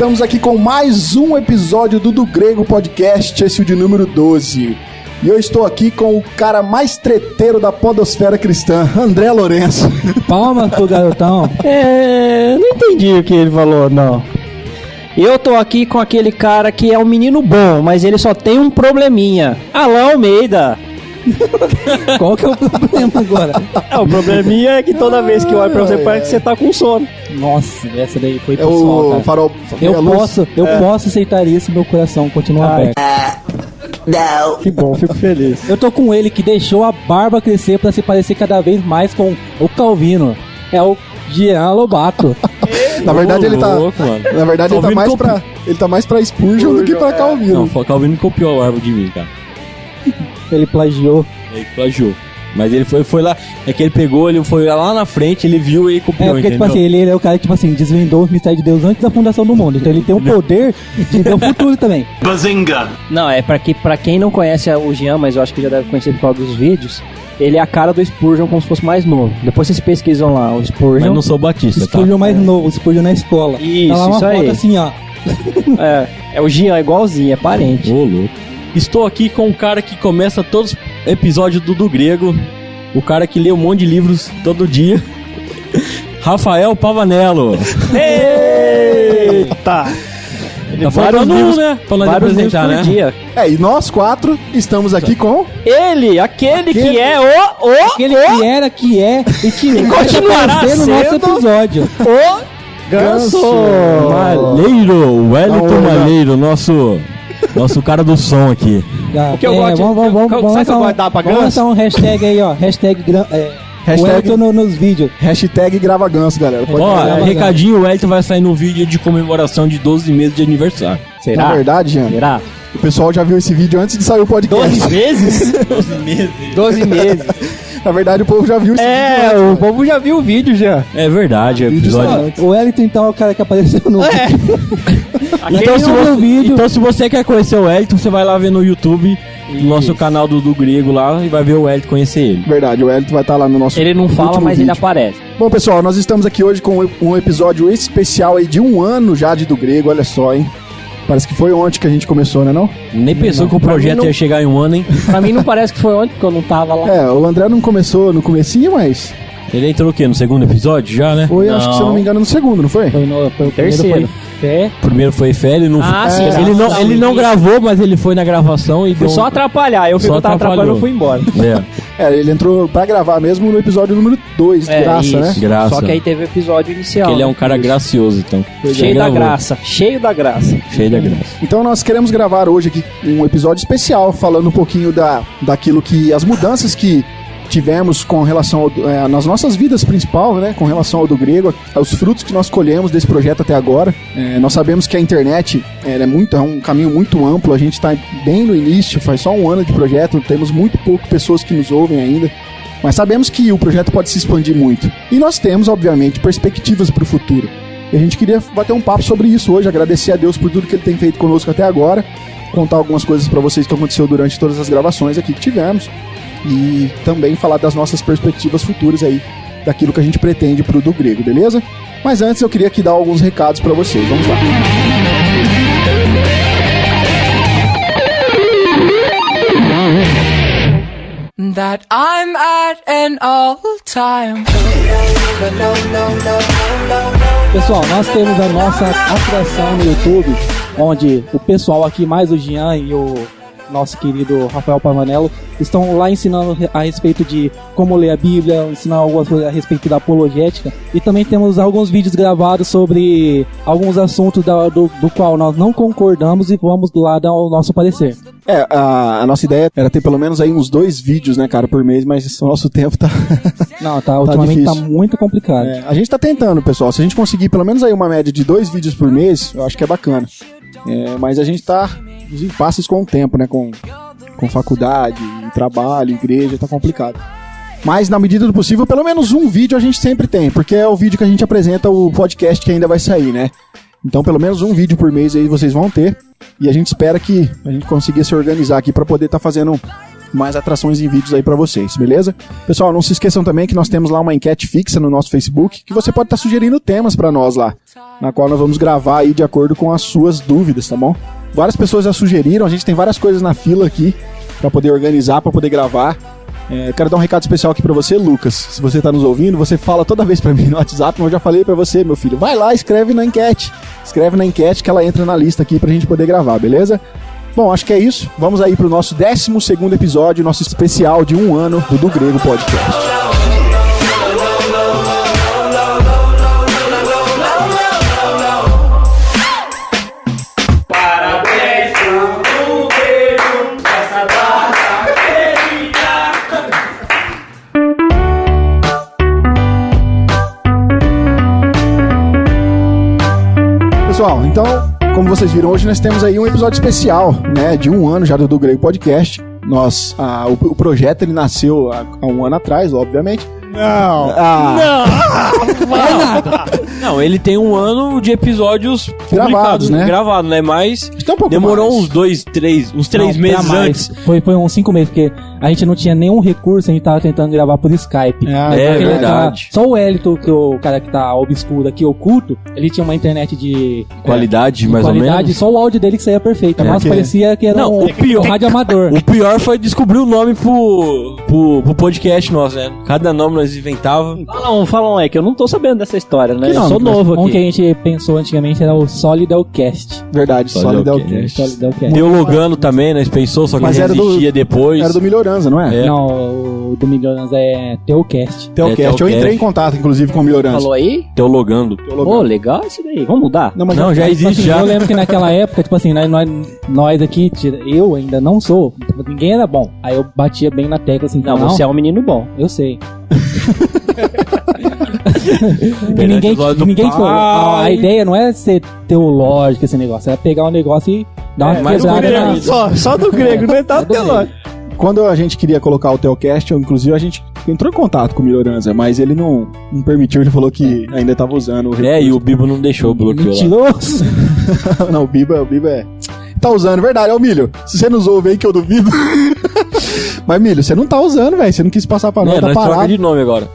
estamos aqui com mais um episódio do Grego Podcast, esse é o de número 12. E eu estou aqui com o cara mais treteiro da podosfera cristã, André Lourenço. Palmas pro garotão. Não entendi o que ele falou, não. Eu tô aqui com aquele cara que é um menino bom, mas ele só tem um probleminha. Alain Almeida. Qual que é o problema agora? O probleminha é que toda vez que eu olho pra você parece que você tá com sono. Nossa, essa daí foi É pessoal, o cara. farol. Eu posso aceitar isso, meu coração continua aberto. Não. Que bom, fico feliz. Eu tô com ele que deixou a barba crescer pra se parecer cada vez mais com o Calvino. É o Jean Lobato. Na verdade, ele tá. Louco, mano. Na verdade, Calvino ele tá mais pra Spurgeon do que pra Calvino. Não, o Calvino copiou a árvore de mim, cara. Ele plagiou. Ele plagiou. Mas ele foi lá, é que ele pegou, ele foi lá na frente, ele viu e copiou, Porque, entendeu? tipo assim, ele é o cara que, tipo assim, desvendou os mistérios de Deus antes da fundação do mundo. Então ele tem o poder de ver o futuro também. Bazinga! Não, é pra quem não conhece o Jean, mas eu acho que já deve conhecer por causa dos vídeos, ele é a cara do Spurgeon como se fosse mais novo. Depois vocês pesquisam lá, o Spurgeon. Mas não sou batista, tá? Spurgeon mais novo, Spurgeon na escola. Isso, tá lá uma isso foto aí. assim, ó. É o Jean, igualzinho, é parente. Ô, louco. Estou aqui com um cara que começa todos os episódios do Grego, o cara que lê um monte de livros todo dia, Rafael Pavanello. Eita! Tá faltando um, né? Falando de Vários livros apresentar, por né? dia. E nós quatro estamos aqui com. Ele, aquele que é Aquele que era, que é e que vai continuará aparecer no nosso sendo episódio. o Ganso. Malheiro, Wellington Malheiro, nosso cara do som aqui. O que eu gosto de- Vamos sabe o que eu lançar gosto de dar pra vamos Ganso? lançar um hashtag aí, ó. Hashtag Hashtag- Wellington nos vídeos. Hashtag Grava Ganso, galera. Pode Ó, gravar. recadinho, o Wellington vai sair no vídeo de comemoração de 12 meses de aniversário. Será? Na verdade, Jean, Será? o pessoal já viu esse vídeo antes de sair o podcast. 12 vezes? 12 meses. Na verdade, o povo já viu esse vídeo antes. O povo já viu o vídeo já. É verdade, é episódio. O Wellington, então, é o cara que apareceu no vídeo. Então se, outro você, vídeo. então, se você quer conhecer o Wellington, você vai lá ver no YouTube, no nosso canal do Grego lá, e vai ver o Wellington conhecer ele. Verdade, o Elton vai estar lá no nosso. Ele não fala, último mas ele vídeo. aparece. Bom, pessoal, nós estamos aqui hoje com um episódio especial aí de 1 ano já de do Grego, olha só, hein? Parece que foi ontem que a gente começou, né não? Nem pensou que o Pra projeto mim não- ia chegar em 1 ano, hein? Pra mim não parece que foi ontem, porque eu não tava lá. O André não começou no comecinho, mas Ele entrou o quê? No segundo episódio já, né? foi, acho que se eu não me engano, no segundo, não foi? Foi o primeiro, Terceiro. foi fé. O primeiro foi fé, ele não, Sim, ele não gravou, mas ele foi na gravação e Foi deu só atrapalhar. Eu fui Só que eu tava atrapalhando, eu fui embora. Ele entrou pra gravar mesmo no episódio número 2, de graça, isso. né? Graça. Só que aí teve o episódio inicial. Ele é um né? cara gracioso, então. Cheio da Gravou. graça. Cheio da graça. Cheio da graça. Então nós queremos gravar hoje aqui um episódio especial, falando um pouquinho daquilo que... as mudanças que tivemos com relação nas nossas vidas principal, né, com relação ao do Grego, aos frutos que nós colhemos desse projeto até agora. Nós sabemos que a internet é um caminho muito amplo, a gente está bem no início, faz só 1 ano de projeto, temos muito pouco pessoas que nos ouvem ainda, mas sabemos que o projeto pode se expandir muito. E nós temos, obviamente, perspectivas para o futuro. E a gente queria bater um papo sobre isso hoje, agradecer a Deus por tudo que Ele tem feito conosco até agora, contar algumas coisas para vocês que aconteceu durante todas as gravações aqui que tivemos, e também falar das nossas perspectivas futuras aí, daquilo que a gente pretende pro do Grego, beleza? Mas antes eu queria aqui dar alguns recados pra vocês, vamos lá. That I'm at an all-time. Pessoal, nós temos a nossa atração no YouTube, onde o pessoal aqui, mais o Jean e o nosso querido Rafael Pavanello, estão lá ensinando a respeito de como ler a Bíblia, ensinando algumas coisas a respeito da apologética, e também temos alguns vídeos gravados sobre alguns assuntos do qual nós não concordamos e vamos lá dar o nosso parecer. A nossa ideia era ter pelo menos aí uns 2 vídeos, né, cara, por mês, mas o nosso tempo tá... Não, ultimamente tá difícil. muito complicado. A gente tá tentando, pessoal, se a gente conseguir pelo menos aí uma média de 2 vídeos por mês, eu acho que é bacana. Mas a gente tá nos impasses com o tempo, né, com faculdade, trabalho, igreja, tá complicado. Mas na medida do possível, pelo menos um vídeo a gente sempre tem, porque é o vídeo que a gente apresenta o podcast que ainda vai sair, né? Então pelo menos um vídeo por mês aí vocês vão ter, e a gente espera que a gente consiga se organizar aqui para poder estar fazendo mais atrações em vídeos aí pra vocês, beleza? Pessoal, não se esqueçam também que nós temos lá uma enquete fixa no nosso Facebook, que você pode estar sugerindo temas pra nós lá, na qual nós vamos gravar aí de acordo com as suas dúvidas, tá bom? Várias pessoas já sugeriram, a gente tem várias coisas na fila aqui pra poder organizar, pra poder gravar. Quero dar um recado especial aqui pra você, Lucas. Se você tá nos ouvindo, você fala toda vez pra mim no WhatsApp, mas eu já falei pra você, meu filho. Vai lá, escreve na enquete. Escreve na enquete que ela entra na lista aqui pra gente poder gravar, beleza? Bom, acho que é isso. Vamos aí pro nosso 12º episódio, nosso especial de 1 ano do Grego Podcast. Pessoal, então, como vocês viram, hoje nós temos aí um episódio especial, né, de 1 ano já do Grego Podcast. O projeto, ele nasceu há 1 ano atrás, obviamente. Não, ele tem 1 ano de episódios gravados, né? Gravado, né? Mas um demorou mais. uns 3 meses antes. Foi uns 5 meses, porque a gente não tinha nenhum recurso, a gente tava tentando gravar por Skype. É verdade. Só o Elito, que o cara que tá obscuro aqui, oculto, ele tinha uma internet de Qualidade, mais ou menos. Só o áudio dele que saía perfeito. Mas parecia que era um rádio amador. O pior foi descobrir o nome pro podcast nosso, né? Cada nome nós inventava. Fala um, que eu não tô sabendo dessa história, né? Eu sou novo aqui. aqui. Um que a gente pensou antigamente era o Solidelcast. Verdade, Solidelcast. Teologando também, nós pensou, só que Mas ele era existia depois. Era do Melhoranza, não é? Não, o do Melhoranza é Teocast. Teocast. Eu entrei em contato, inclusive, com o Melhoranza. Falou aí? Teologando. Pô, legal isso daí. Vamos mudar? Não, já existe já. Eu lembro que naquela época, tipo assim, nós aqui, eu ainda não sou, ninguém era bom. Aí eu batia bem na tecla assim, Não, você é um menino bom. eu sei. E ninguém a ideia não é ser teológico esse negócio, é pegar um negócio e dar uma quebrada na... Só do grego, não é tão teológico. Quando a gente queria colocar o Teocast, inclusive a gente entrou em contato com o Melhoranza, mas ele não permitiu, ele falou que ainda estava usando o recurso. E o Bibo não deixou, bloqueou lá. Mentiroso. Não, o Bibo é... Tá usando, verdade, é o Milho. Se você nos ouve aí, que eu duvido. Mas, Milho, você não tá usando, velho. Você não quis passar pra nós, tá nós parado. troca de nome agora.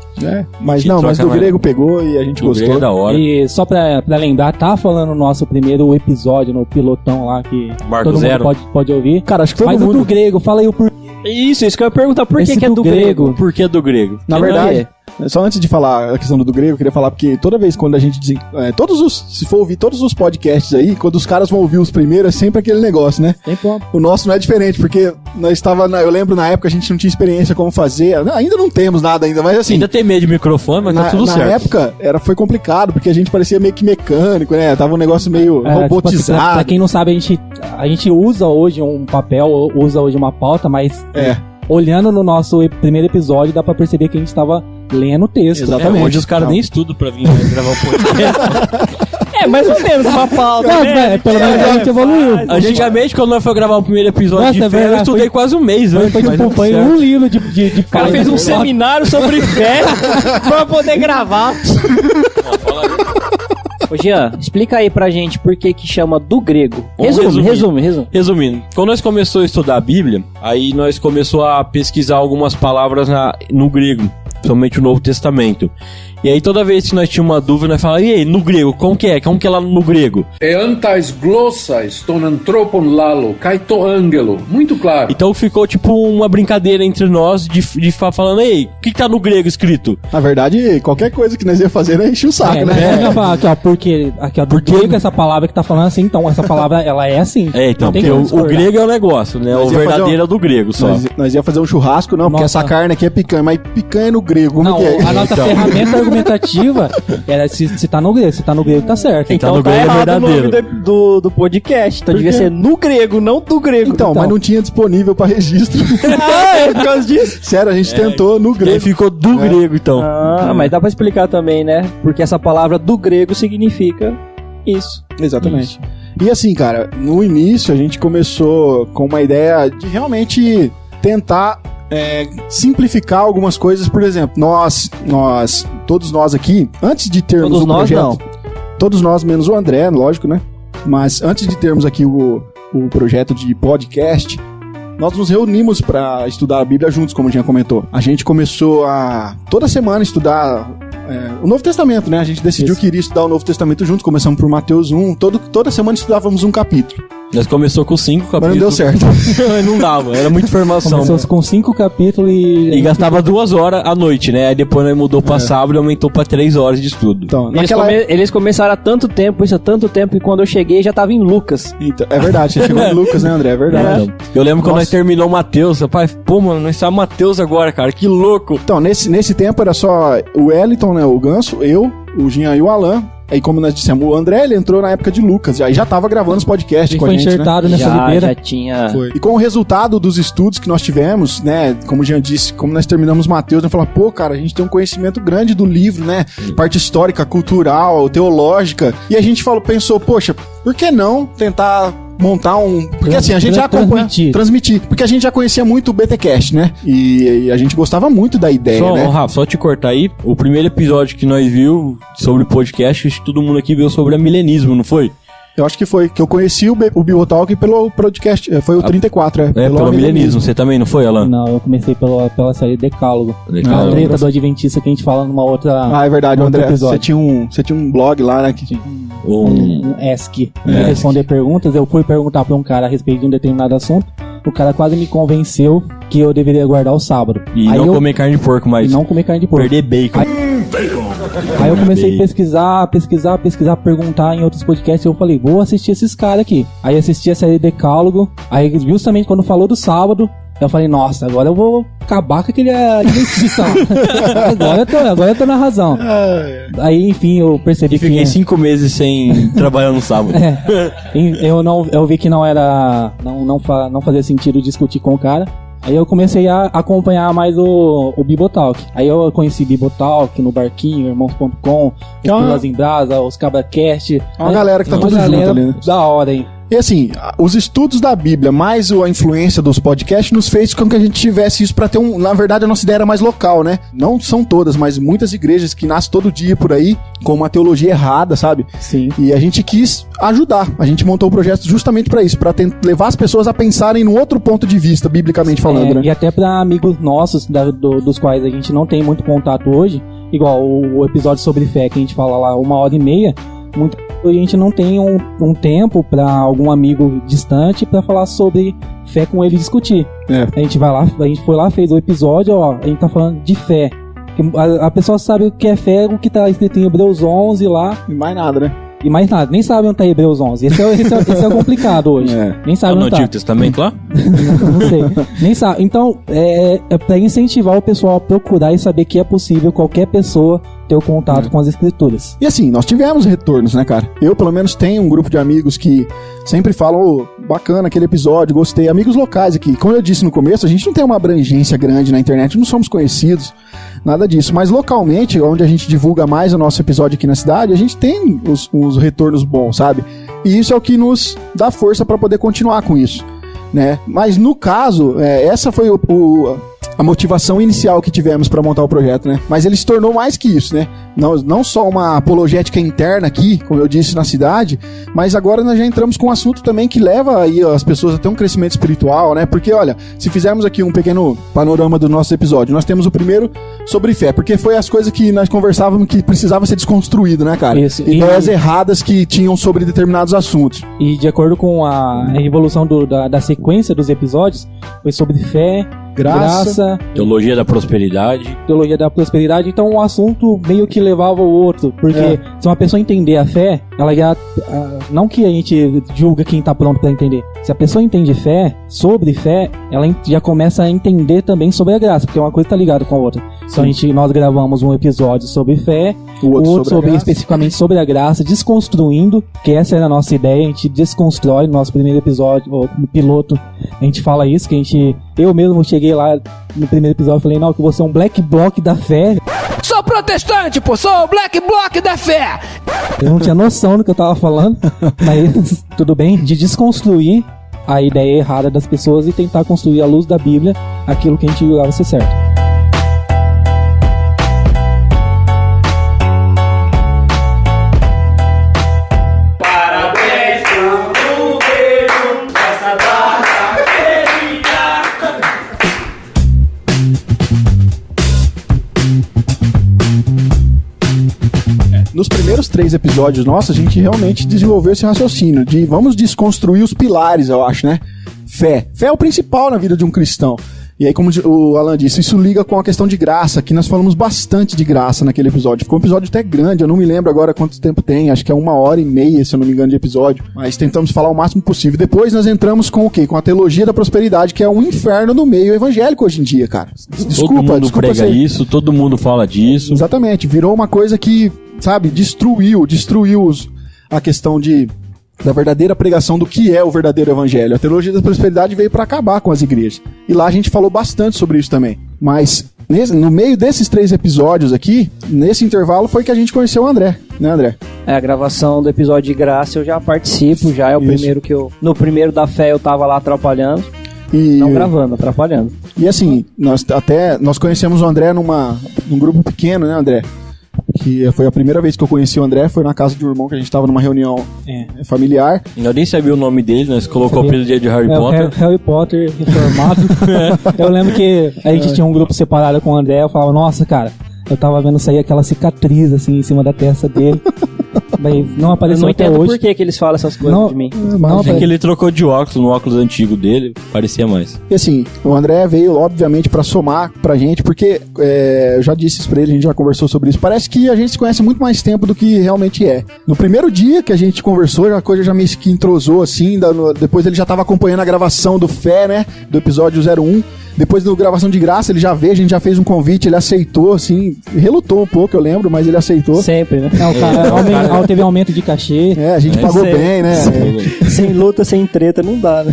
Mas do Grego pegou e a gente gostou. Grego é da hora. E só pra lembrar, tá falando o nosso primeiro episódio no pilotão lá, que Marco todo Zero. mundo pode ouvir. Cara, acho que todo Mas mundo... o do Grego, fala aí o porquê. Isso que eu ia perguntar. Por que Esse é do grego? Por que do grego? Na verdade, só antes de falar a questão do grego, eu queria falar porque toda vez quando a gente... se for ouvir todos os podcasts aí, quando os caras vão ouvir os primeiros, é sempre aquele negócio, né? O nosso não é diferente, porque eu lembro na época a gente não tinha experiência como fazer, ainda não temos nada ainda, mas assim... Ainda tem medo de microfone, mas tá tudo certo. Na época foi complicado, porque a gente parecia meio que mecânico, né? Tava um negócio meio robotizado. Tipo assim, pra quem não sabe, a gente usa hoje um papel, usa hoje uma pauta, mas... Olhando no nosso primeiro episódio, dá pra perceber que a gente tava lendo o texto. Exatamente. Hoje os caras nem estudam pra vir gravar o podcast. Mais ou menos uma pauta. Pelo menos a gente evoluiu. Antigamente, quando nós fomos gravar o primeiro episódio Nossa, de fé, eu estudei quase um mês antes. Foi um livro de O cara fez um seminário sobre fé pra poder gravar. Ô Jean, explica aí pra gente por que chama do grego. Resume. Resumindo, quando nós começamos a estudar a Bíblia, aí nós começamos a pesquisar algumas palavras no grego, principalmente o Novo Testamento. E aí toda vez que nós tínhamos uma dúvida, nós falávamos, e aí, no grego, como que é? Como que é lá no grego? Eantais glossais ton anthropon lalo, kaito angelo. Muito claro. Então ficou tipo uma brincadeira entre nós de ficar falando, ei, o que tá no grego escrito? Na verdade, qualquer coisa que nós ia fazer, né, enche o saco, né? Aqui, ó, porque do grego essa palavra que tá falando assim, então essa palavra, ela é assim. Então, porque o grego é o negócio, né? O verdadeiro é do grego só. Nós ia fazer um churrasco, não, porque essa carne aqui é picanha, mas picanha no grego, como que é? A nossa ferramenta argumentativa era se tá no grego tá certo. Então no grego é verdadeiro. O nome do podcast. Então devia ser no grego, não do grego. Então, mas não tinha disponível pra registro. Por causa disso? Sério, a gente tentou no grego. Aí ficou do grego, então. Mas dá pra explicar também, né? Porque essa palavra do grego significa isso. Exatamente. E assim, cara, no início a gente começou com uma ideia de realmente tentar simplificar algumas coisas. Por exemplo, todos nós aqui, antes de termos todos o nós projeto... não. Todos nós, menos o André, lógico, né? Mas antes de termos aqui o projeto de podcast, nós nos reunimos para estudar a Bíblia juntos, como o Jean comentou. A gente começou a toda semana estudar o Novo Testamento, né? A gente decidiu que iria estudar o Novo Testamento juntos, começamos por Mateus 1, toda semana estudávamos um capítulo. Nós começou com 5 capítulos. Mas não deu certo. Não dava, era muita informação. Começou com 5 capítulos e gastava 2 horas à noite, né? Aí depois nós mudou pra sábado e aumentou pra 3 horas de estudo. Então, eles começaram há tanto tempo, e quando eu cheguei já tava em Lucas. Então, é verdade, você chegou em Lucas, né, André? É verdade. Eu lembro quando nós terminou Mateus, rapaz, pô, mano, nós estávamos Mateus agora, cara, que louco. Então, nesse tempo era só o Wellington, né, o Ganso, eu, o Jean e o Alan. Aí, como nós dissemos, o André, ele entrou na época de Lucas, aí já tava gravando os podcasts com a gente, enxertado, né? Nessa lideira. Já tinha... Foi. E com o resultado dos estudos que nós tivemos, né, como o Jean disse, como nós terminamos Mateus, nós falamos, pô, cara, a gente tem um conhecimento grande do livro, né, parte histórica, cultural, teológica, e a gente pensou, poxa, por que não tentar montar porque assim, a gente já acompanha... Transmitir. Porque a gente já conhecia muito o BTcast, né? E a gente gostava muito da ideia, né? Rafa, só te cortar aí, o primeiro episódio que nós viu sobre podcast, acho que todo mundo aqui viu sobre milenismo, não foi? Eu acho que foi, que eu conheci o Bibotalk pelo podcast, foi o 34, pelo milenismo. Você também, não foi, Alan? Não, eu comecei pela série Decálogo. A treta do Adventista que a gente fala numa outra... Ah, é verdade, André, você tinha um blog lá, né? Que tinha um ESC. Pra responder perguntas, eu fui perguntar pra um cara a respeito de um determinado assunto, o cara quase me convenceu que eu deveria guardar o sábado. E aí não comer carne de porco mais. E não comer carne de porco. Perder bacon. Aí eu comecei a pesquisar, perguntar em outros podcasts, e eu falei, vou assistir esses caras aqui. Aí assisti a série Decálogo, aí justamente quando falou do sábado, eu falei, nossa, agora eu vou acabar com aquele adventista. agora eu tô na razão. Aí, enfim, eu percebi que... Fiquei 5 meses sem trabalhar no sábado. Eu vi que não fazia sentido discutir com o cara. Aí eu comecei a acompanhar mais o Bibotalk. Aí eu conheci Bibotalk no Barquinho, Irmãos.com, o Pilas em Brasa, os CabraCast. É uma galera que tá tudo junto ali, né? Da hora, hein? E assim, os estudos da Bíblia, mais a influência dos podcasts, nos fez com que a gente tivesse isso pra ter na verdade, a nossa ideia era mais local, né? Não são todas, mas muitas igrejas que nascem todo dia por aí, com uma teologia errada, sabe? Sim. E a gente quis ajudar. A gente montou o projeto justamente pra isso, pra levar as pessoas a pensarem num outro ponto de vista, biblicamente falando, né? E até pra amigos nossos, dos quais a gente não tem muito contato hoje, igual o episódio sobre fé, que a gente fala lá 1h30, a gente não tem um tempo pra algum amigo distante pra falar sobre fé com ele discutir. A gente foi lá, fez o episódio, ó, a gente tá falando de fé. A pessoa sabe o que é fé, o que tá escrito em Hebreus 11 lá. E mais nada, né? E mais nada, nem sabe onde tá Hebreus 11. Esse é o complicado hoje. Nem sabe onde tá. No Antigo Testamento lá? Não sei. Nem sabe. Então, é pra incentivar o pessoal a procurar e saber que é possível qualquer pessoa ter o contato com as escrituras. E assim, nós tivemos retornos, né, cara? Eu, pelo menos, tenho um grupo de amigos que sempre falam, bacana aquele episódio, gostei. Amigos locais aqui. Como eu disse no começo, a gente não tem uma abrangência grande na internet, não somos conhecidos, nada disso. Mas localmente, onde a gente divulga mais o nosso episódio aqui na cidade, a gente tem os retornos bons, sabe? E isso é o que nos dá força para poder continuar com isso, né? Mas no caso, essa foi a motivação inicial que tivemos para montar o projeto, né? Mas ele se tornou mais que isso, né? Não só uma apologética interna aqui, como eu disse, na cidade, mas agora nós já entramos com um assunto também que leva aí as pessoas a ter um crescimento espiritual, né? Porque, olha, se fizermos aqui um pequeno panorama do nosso episódio, nós temos o primeiro sobre fé, porque foi as coisas que nós conversávamos que precisava ser desconstruído, né, cara? Isso. Ideias erradas que tinham sobre determinados assuntos. E de acordo com a evolução da sequência dos episódios, foi sobre fé, graça, teologia da prosperidade. Então um assunto meio que levava o outro, porque se uma pessoa entender a fé, ela já não que a gente julga quem tá pronto pra entender. Se a pessoa entende fé, sobre fé, ela já começa a entender também sobre a graça, porque uma coisa tá ligada com a outra. Então nós gravamos um episódio sobre fé, o outro sobre especificamente sobre a graça, desconstruindo, que essa era a nossa ideia, a gente desconstrói no nosso primeiro episódio, ou no piloto, a gente fala isso, que eu mesmo cheguei lá no primeiro episódio e falei, não, que você é um black bloc da fé. Sou protestante, pô, sou o black bloc da fé. Eu não tinha noção do que eu tava falando, mas tudo bem, de desconstruir a ideia errada das pessoas e tentar construir à luz da Bíblia aquilo que a gente julgava ser certo. Parabéns pro Pedro, nessa data felicidade. primeiros 3 episódios nossos, a gente realmente desenvolveu esse raciocínio de vamos desconstruir os pilares, eu acho, né? Fé. Fé é o principal na vida de um cristão. E aí, como o Alan disse, isso liga com a questão de graça, que nós falamos bastante de graça naquele episódio. Ficou um episódio até grande, eu não me lembro agora quanto tempo tem, acho que é 1h30, se eu não me engano, de episódio. Mas tentamos falar o máximo possível. Depois nós entramos com o quê? Com a teologia da prosperidade, que é um inferno no meio evangélico hoje em dia, cara. Todo mundo prega isso, todo mundo fala disso. Exatamente, virou uma coisa que, sabe, destruiu a questão da verdadeira pregação do que é o verdadeiro evangelho. A teologia da prosperidade veio para acabar com as igrejas. E lá a gente falou bastante sobre isso também. Mas no meio desses 3 episódios aqui, nesse intervalo foi que a gente conheceu o André, né, André? A gravação do episódio de graça eu já participo, já é o primeiro que eu... No primeiro da fé eu tava lá atrapalhando. Não gravando, atrapalhando. E assim, nós conhecemos o André num grupo pequeno, né, André? Que foi a primeira vez que eu conheci o André, foi na casa de um irmão que a gente tava numa reunião familiar. Eu nem sabia o nome dele, né? Você colocou o apelido de Harry Potter. Harry Potter reformado. Eu lembro que a gente tinha um grupo separado com o André, eu falava, nossa, cara, eu tava vendo sair aquela cicatriz assim em cima da testa dele. Mas não apareceu até hoje. Por que eles falam essas coisas de mim? Não, que ele trocou de óculos, no óculos antigo dele, parecia mais. E assim, o André veio, obviamente, pra somar pra gente, porque eu já disse isso pra ele, a gente já conversou sobre isso. Parece que a gente se conhece muito mais tempo do que realmente é. No primeiro dia que a gente conversou, a coisa já meio que entrosou, assim, depois ele já tava acompanhando a gravação do Fé, né, do episódio 01. Depois da gravação de graça, ele já veio, a gente já fez um convite, ele aceitou, assim, relutou um pouco, eu lembro, mas ele aceitou. Sempre, né? Não, o cara teve aumento de cachê. A gente pagou bem, né? Sem luta, sem treta, não dá, né?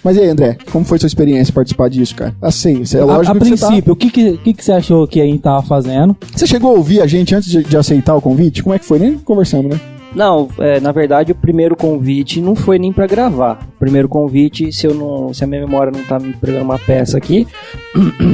Mas e aí, André, como foi sua experiência participar disso, cara? Assim, é lógico a princípio, o que você achou que a gente tava fazendo? Você chegou a ouvir a gente antes de aceitar o convite? Como é que foi? Nem conversamos, né? Não, na verdade o primeiro convite não foi nem pra gravar. O primeiro convite, se a minha memória não tá me pregando uma peça aqui,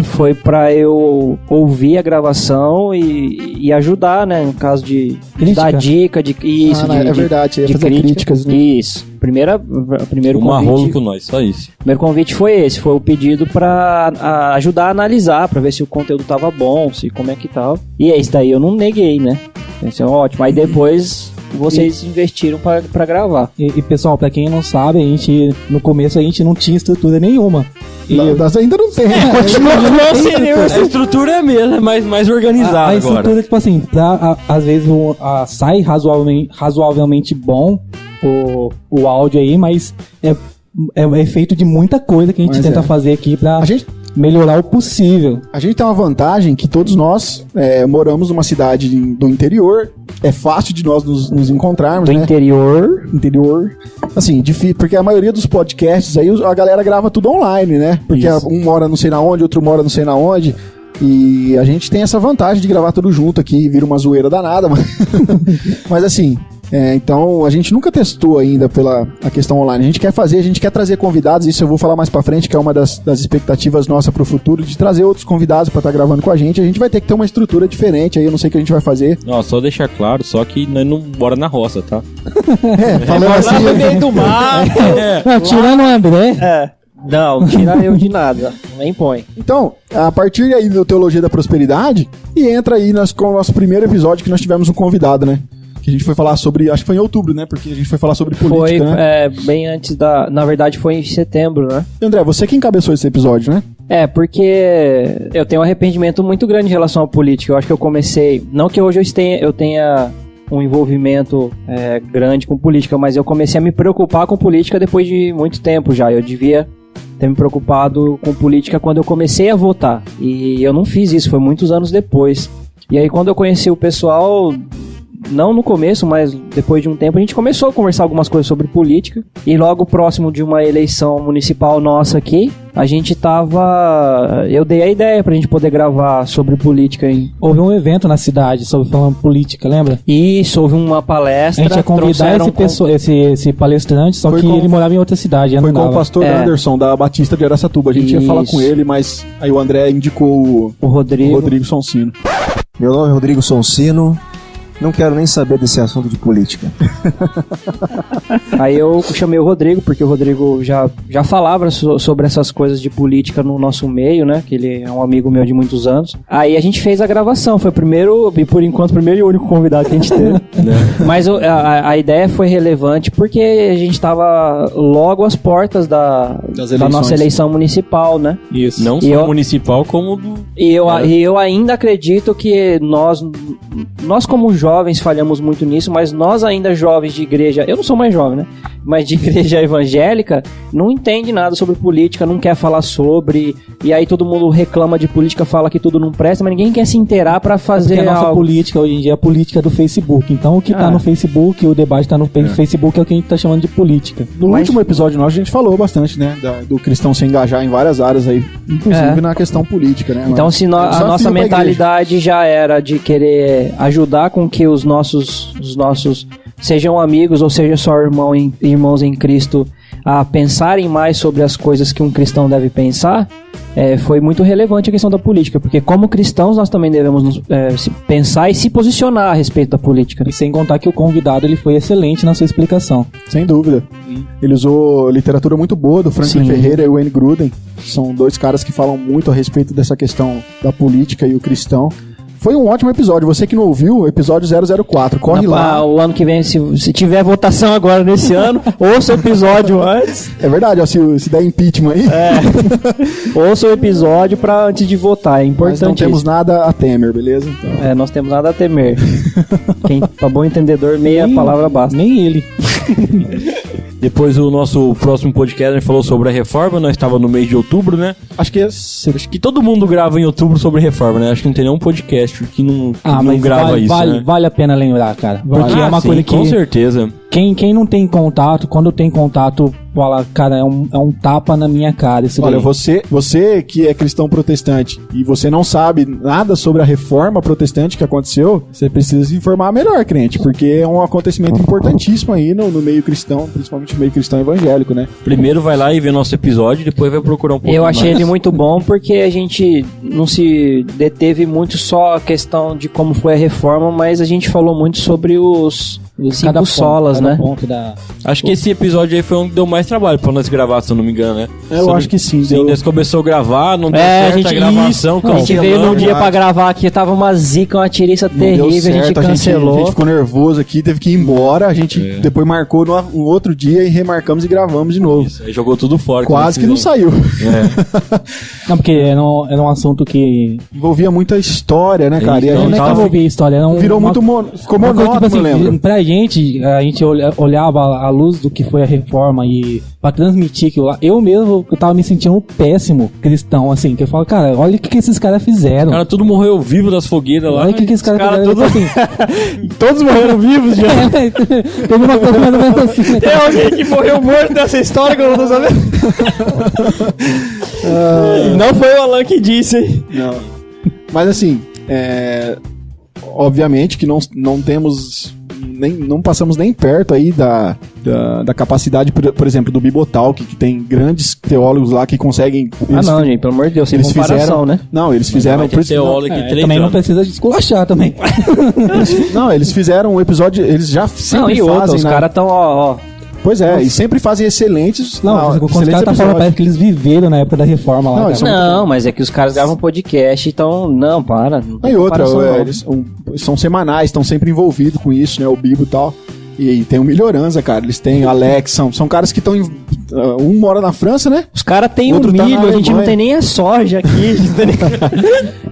foi pra eu ouvir a gravação e ajudar, né? No caso de dar dica, é verdade, você ia fazer críticas, né? Isso. Primeiro convite. Rolo com nós, só isso. O primeiro convite foi esse, foi o pedido pra ajudar a analisar, pra ver se o conteúdo tava bom, se como é que tava. E esse daí eu não neguei, né? Esse é ótimo. Aí depois vocês investiram pra gravar. E pessoal, pra quem não sabe, no começo a gente não tinha estrutura nenhuma. Nós ainda não tem. A estrutura é mesmo, é mais organizada agora. A estrutura, tipo assim, às vezes sai razoavelmente bom o áudio aí, mas é feito de muita coisa que a gente tenta fazer aqui pra melhorar o possível. A gente tem uma vantagem que todos nós moramos numa cidade do interior. É fácil de nós nos encontrarmos, né? Interior. Assim, difícil, porque a maioria dos podcasts aí a galera grava tudo online, né? Porque um mora não sei na onde, outro mora não sei na onde. E a gente tem essa vantagem de gravar tudo junto aqui, vira uma zoeira danada, mas assim... então a gente nunca testou ainda pela a questão online. A gente quer trazer convidados, isso eu vou falar mais pra frente, que é uma das expectativas nossas pro futuro, de trazer outros convidados pra estar gravando com a gente. A gente vai ter que ter uma estrutura diferente, aí eu não sei o que a gente vai fazer. Não, só deixar claro, só que nós não mora na roça, tá? Falando assim... no meio do mar. Não, tirando o André... Não, tira eu de nada, nem põe. Então, a partir aí do Teologia da Prosperidade, e entra aí com o nosso primeiro episódio que nós tivemos um convidado, né? Que a gente foi falar sobre, acho que foi em outubro, né? Porque a gente foi falar sobre política, né? Bem antes na verdade foi em setembro, né? André, você que encabeçou esse episódio, né? Porque eu tenho um arrependimento muito grande em relação à política. Eu acho que eu comecei, não que hoje eu tenha um envolvimento grande com política, mas eu comecei a me preocupar com política depois de muito tempo já. Eu devia ter me preocupado com política quando eu comecei a votar. E eu não fiz isso, foi muitos anos depois. E aí quando eu conheci o pessoal... Não no começo, mas depois de um tempo a gente começou a conversar algumas coisas sobre política. E logo próximo de uma eleição municipal nossa aqui, a gente eu dei a ideia pra gente poder gravar sobre política. Houve um evento na cidade sobre falando política, lembra? Isso, houve uma palestra. A gente ia convidar esse palestrante, só que ele morava em outra cidade. Foi com o pastor Anderson, da Batista de Araçatuba. A gente ia falar com ele, mas aí o André indicou o Rodrigo Sonsino. Meu nome é Rodrigo Sonsino. Não quero nem saber desse assunto de política. Aí eu chamei o Rodrigo, porque o Rodrigo já falava sobre essas coisas de política no nosso meio, né? Que ele é um amigo meu de muitos anos. Aí a gente fez a gravação, foi o primeiro, e por enquanto, o primeiro e único convidado que a gente teve. Mas a ideia foi relevante porque a gente estava logo às portas da nossa eleição municipal, né? Isso. Não só municipal, como do... E eu ainda acredito que nós como jovens falhamos muito nisso, mas nós ainda jovens de igreja, eu não sou mais jovem, né? Mas de igreja evangélica, não entende nada sobre política, não quer falar sobre, e aí todo mundo reclama de política, fala que tudo não presta, mas ninguém quer se inteirar pra fazer Porque a nossa algo. política hoje em dia é a política do Facebook. Então o que tá no Facebook, o debate tá no Facebook, é o que a gente tá chamando de política. No último episódio nosso, a gente falou bastante, né? Do cristão se engajar em várias áreas aí, inclusive na questão política, né? Então, se a nossa mentalidade já era de querer ajudar com que os nossos sejam amigos ou seja só irmãos em Cristo a pensarem mais sobre as coisas que um cristão deve pensar, foi muito relevante a questão da política, porque como cristãos nós também devemos pensar e se posicionar a respeito da política. E sem contar que o convidado ele foi excelente na sua explicação. Sem dúvida. Ele usou literatura muito boa do Franklin Ferreira e o Wayne Grudem. São dois caras que falam muito a respeito dessa questão da política e o cristão. Foi um ótimo episódio. Você que não ouviu, episódio 004, corre lá. O ano que vem, se tiver votação agora nesse ano, ouça o episódio antes. É verdade, ó, se der impeachment aí. Ouça o episódio antes de votar, é importante. Nós não temos nada a temer, beleza? Então... nós temos nada a temer. Pra bom entendedor, meia palavra basta. Nem ele. Depois o nosso próximo podcast a gente falou sobre a reforma, nós estava no mês de outubro, né? Acho que todo mundo grava em outubro sobre reforma, né? Acho que não tem nenhum podcast que não grava isso, né? Vale a pena lembrar, cara. Porque é uma coisa que... com certeza. Quem não tem contato, quando tem contato, fala, cara, é um tapa na minha cara isso daí. Olha, você que é cristão protestante e você não sabe nada sobre a reforma protestante que aconteceu, você precisa se informar melhor, crente, porque é um acontecimento importantíssimo aí no meio cristão, principalmente no meio cristão evangélico, né? Primeiro vai lá e vê nosso episódio, depois vai procurar um pouco mais. Eu achei ele muito bom porque a gente não se deteve muito só a questão de como foi a reforma, mas a gente falou muito sobre os cinco solas, né? Acho que esse episódio aí foi um que deu mais trabalho pra nós gravar, se eu não me engano, né? Eu acho que sim. Nós começou a gravar, não deu certo a gravação. A gente veio num dia pra gravar aqui, tava uma zica, uma tiriça terrível, a gente cancelou. A gente ficou nervoso aqui, teve que ir embora, a gente depois marcou no outro dia e remarcamos e gravamos de novo. Isso, aí jogou tudo fora. Quase que não saiu. Não, porque era um assunto que... envolvia muita história, né, cara? E a gente não envolvia história. Virou muito... ficou monótono, tipo assim, eu lembro. Pra gente olhava a luz do que foi a reforma e pra transmitir aquilo lá, eu tava me sentindo péssimo cristão, assim, que eu falo, cara, olha o que esses caras fizeram. Cara, tudo morreu vivo das fogueiras lá. Olha o que esses caras fizeram. Tudo... assim, todos morreram vivos já. Teve uma coisa mais ou menos assim, né? Tem alguém que morreu morto nessa história que eu não tô sabendo. Não foi o Alan que disse, hein? Não. Mas assim, obviamente que não temos... não passamos nem perto aí da capacidade, por exemplo, do Bibotalk, que tem grandes teólogos lá que conseguem... não, gente, pelo amor de Deus, sem comparação, né? Não, eles fizeram... teólogo que 3 também anos. não precisa de esculachar também. Eles fizeram um episódio, eles já sempre fazem... os caras estão, ó... Pois e sempre fazem excelentes... Quando os caras tá falando, parece que eles viveram na época da reforma lá. Não, mas é que os caras gravam podcast, então, não, para. Não tem eles são semanais, estão sempre envolvidos com isso, né, o Bibo e tal. E tem o Melhoranza, cara, eles têm o Alex, são caras que estão um mora na França, né? Os caras têm o milho, a gente não tem nem a soja aqui.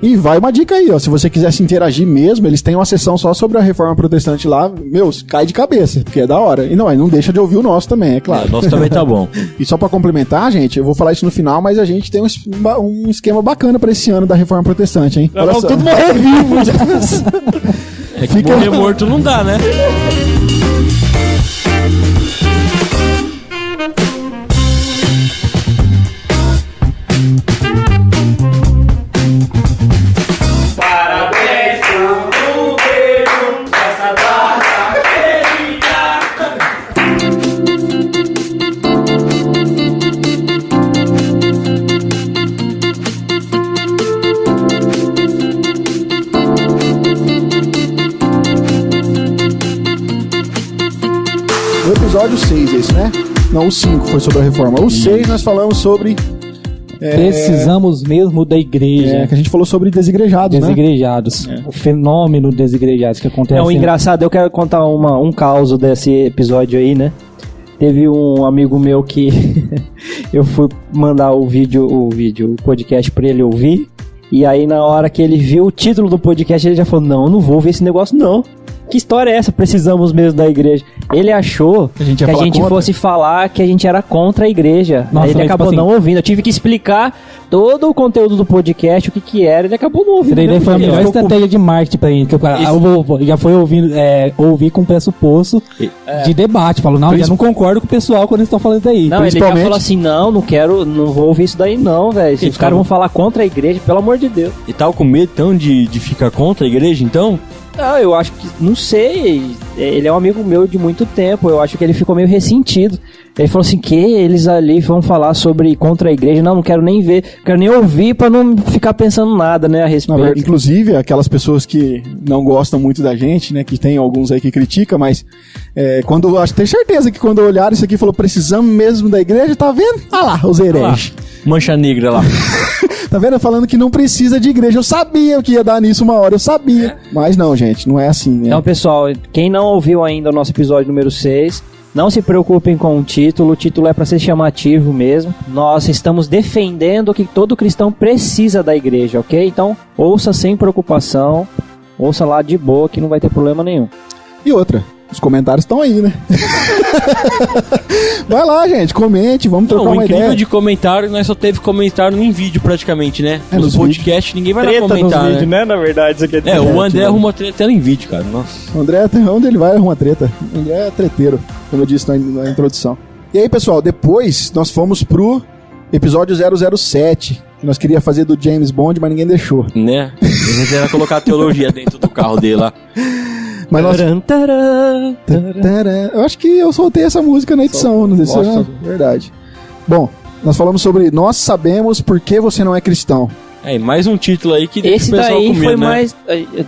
E vai uma dica aí, ó, se você quiser se interagir mesmo, eles têm uma sessão só sobre a reforma protestante lá, cai de cabeça, porque é da hora. E não deixa de ouvir o nosso também, é claro. O nosso também tá bom. E só pra complementar, gente, eu vou falar isso no final, mas a gente tem um esquema bacana pra esse ano da reforma protestante, hein? Olha só. Tudo morrer vivo já. É que morrer morto não dá, né? episódio 6 esse, né? Não, o 5 foi sobre a reforma. O 6 nós falamos sobre... Precisamos mesmo da igreja. que a gente falou sobre desigrejados, Desigrejados. né? O fenômeno desigrejados que acontece. É um engraçado, eu quero contar um caos desse episódio aí, né? Teve um amigo meu que eu fui mandar o podcast pra ele ouvir. E aí na hora que ele viu o título do podcast, ele já falou, não vou ver esse negócio não. Que história é essa? Precisamos mesmo da igreja. Ele achou Que a gente ia que a falar gente contra? fosse falar que a gente era contra a igreja. Nossa, Aí ele mas, acabou tipo assim, não ouvindo. Eu tive que explicar todo o conteúdo do podcast, o que era, ele acabou não ouvindo. Daí foi a melhor Ele estratégia de marketing pra ele. Que o cara já foi ouvindo, ouvir com pressuposto de debate. Falou, não, já não concordo com o pessoal quando eles estão falando isso aí. Não, ele já Principalmente- falou assim, não vou ouvir isso daí não, velho. Se os caras vão falar contra a igreja, pelo amor de Deus. E tava com medo, então, de ficar contra a igreja, então? Não, eu acho que, não sei, ele é um amigo meu de muito tempo, eu acho que ele ficou meio ressentido. Ele falou assim, que eles ali vão falar sobre contra a igreja, não quero nem ver, quero nem ouvir pra não ficar pensando nada, né, a Na respeito. verdade, inclusive, aquelas pessoas que não gostam muito da gente, né? Que tem alguns aí que criticam, mas quando acho tenho certeza que quando olharam isso aqui e falou, precisamos mesmo da igreja, tá vendo? Ah lá, os hereges. Mancha negra lá. Tá vendo? Falando que não precisa de igreja. Eu sabia que ia dar nisso uma hora, eu sabia. Mas não, gente, não é assim, né? Então, pessoal, quem não ouviu ainda o nosso episódio número 6, não se preocupem com o título é pra ser chamativo mesmo. Nós estamos defendendo que todo cristão precisa da igreja, ok? Então, ouça sem preocupação, ouça lá de boa que não vai ter problema nenhum. E outra, os comentários estão aí, né? Vai lá, gente, comente, vamos trocar Não, o uma incrível ideia. de comentário, nós só teve comentário em vídeo praticamente, né? Nos Nos podcasts ninguém vai lá comentar, né? Na verdade, isso quer dizer. O André arruma treta em vídeo, cara. Nossa. O André, onde ele vai, arruma treta. O André é treteiro, como eu disse na introdução. E aí, pessoal, depois nós fomos pro episódio 007, que nós queríamos fazer do James Bond, mas ninguém deixou. Né? A gente era colocar a teologia dentro do carro dele lá. Mas nós... Eu acho que eu soltei essa música na edição, não sei se é verdade. Bom, nós falamos sobre Nós Sabemos Por Que Você Não É Cristão. Mais um título aí que deixa Esse o pessoal daí com medo, foi né? mais.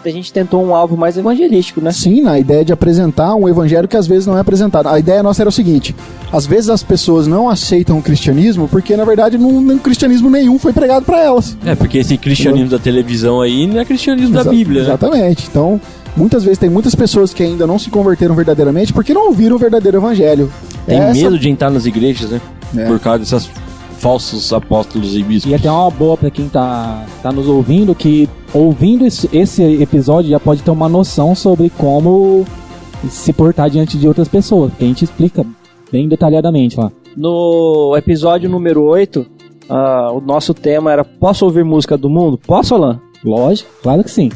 A gente tentou um alvo mais evangelístico, né? Sim, na ideia de apresentar um evangelho que às vezes não é apresentado. A ideia nossa era o seguinte: às vezes as pessoas não aceitam o cristianismo porque na verdade nem cristianismo nenhum foi pregado para elas. Porque esse cristianismo da televisão aí não é cristianismo da Bíblia, né? Exatamente. Então, muitas vezes tem muitas pessoas que ainda não se converteram verdadeiramente porque não ouviram o verdadeiro evangelho. Tem medo de entrar nas igrejas, né? É. Por causa desses falsos apóstolos e bispos. E até uma boa pra quem tá nos ouvindo, que ouvindo esse episódio já pode ter uma noção sobre como se portar diante de outras pessoas, que a gente explica bem detalhadamente lá. No episódio número 8, o nosso tema era: posso ouvir música do mundo? Posso, Alan? Lógico, claro que sim.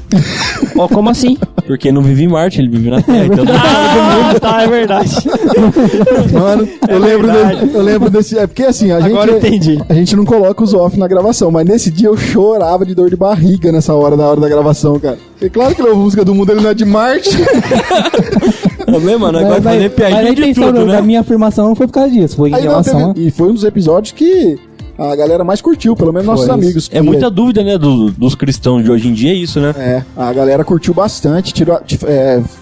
Ó, como assim? Porque não vive em Marte, ele vive na Terra. Então Tá, é verdade. Mano, eu lembro desse. É porque assim, Agora eu entendi. A gente não coloca os off na gravação, mas nesse dia eu chorava de dor de barriga na hora da gravação, cara. É claro que a música do mundo ele não é de Marte. é mesmo, mano. Agora fazer Mas a piadinha de intenção tudo, da né? minha afirmação não foi por causa disso, foi em Aí não, relação E foi um dos episódios que a galera mais curtiu, pelo menos nossos Foi isso. amigos. É muita dúvida, né, dos cristãos de hoje em dia, é isso, né? A galera curtiu bastante,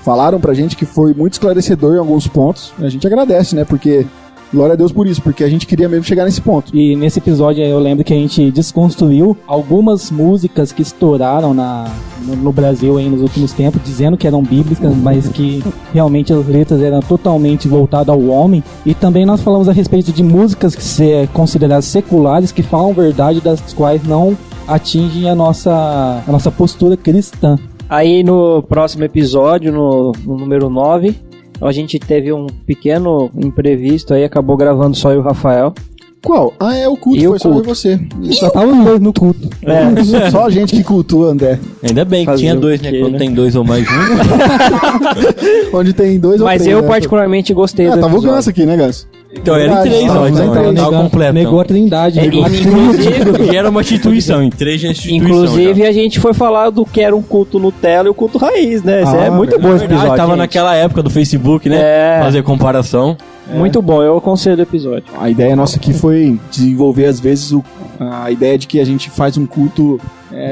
falaram pra gente que foi muito esclarecedor em alguns pontos. A gente agradece, né? Porque, glória a Deus por isso, porque a gente queria mesmo chegar nesse ponto. E nesse episódio eu lembro que a gente desconstruiu algumas músicas que estouraram no Brasil aí nos últimos tempos, dizendo que eram bíblicas, mas que realmente as letras eram totalmente voltadas ao homem. E também nós falamos a respeito de músicas que são consideradas seculares, que falam verdade, das quais não atingem a nossa postura cristã. Aí no próximo episódio, no número 9, a gente teve um pequeno imprevisto aí, acabou gravando só eu e o Rafael. Qual? É o culto, E foi o só eu e culto. você. Só tava os dois no culto. Só a gente que cultua, André. Ainda bem que Fazer tinha o dois, né? quê, Quando né? tem dois ou mais juntos. Onde tem dois ou Mas três. eu né? particularmente gostei do Tava o episódio. Ganso aqui, né, Ganso? Então era em Verdade, três, tava ó. Então em três. tava completo. Negou a trindade. negou a Inclusive, E era uma instituição, em três já é instituição. inclusive a gente foi falar do que era um culto Nutella e o culto raiz, né? Isso é muito bom esse Verdade, episódio, tava gente. naquela época do Facebook, né? É. Fazer comparação. Muito bom, eu aconselho o episódio. A ideia nossa aqui foi desenvolver, às vezes, a ideia de que a gente faz um culto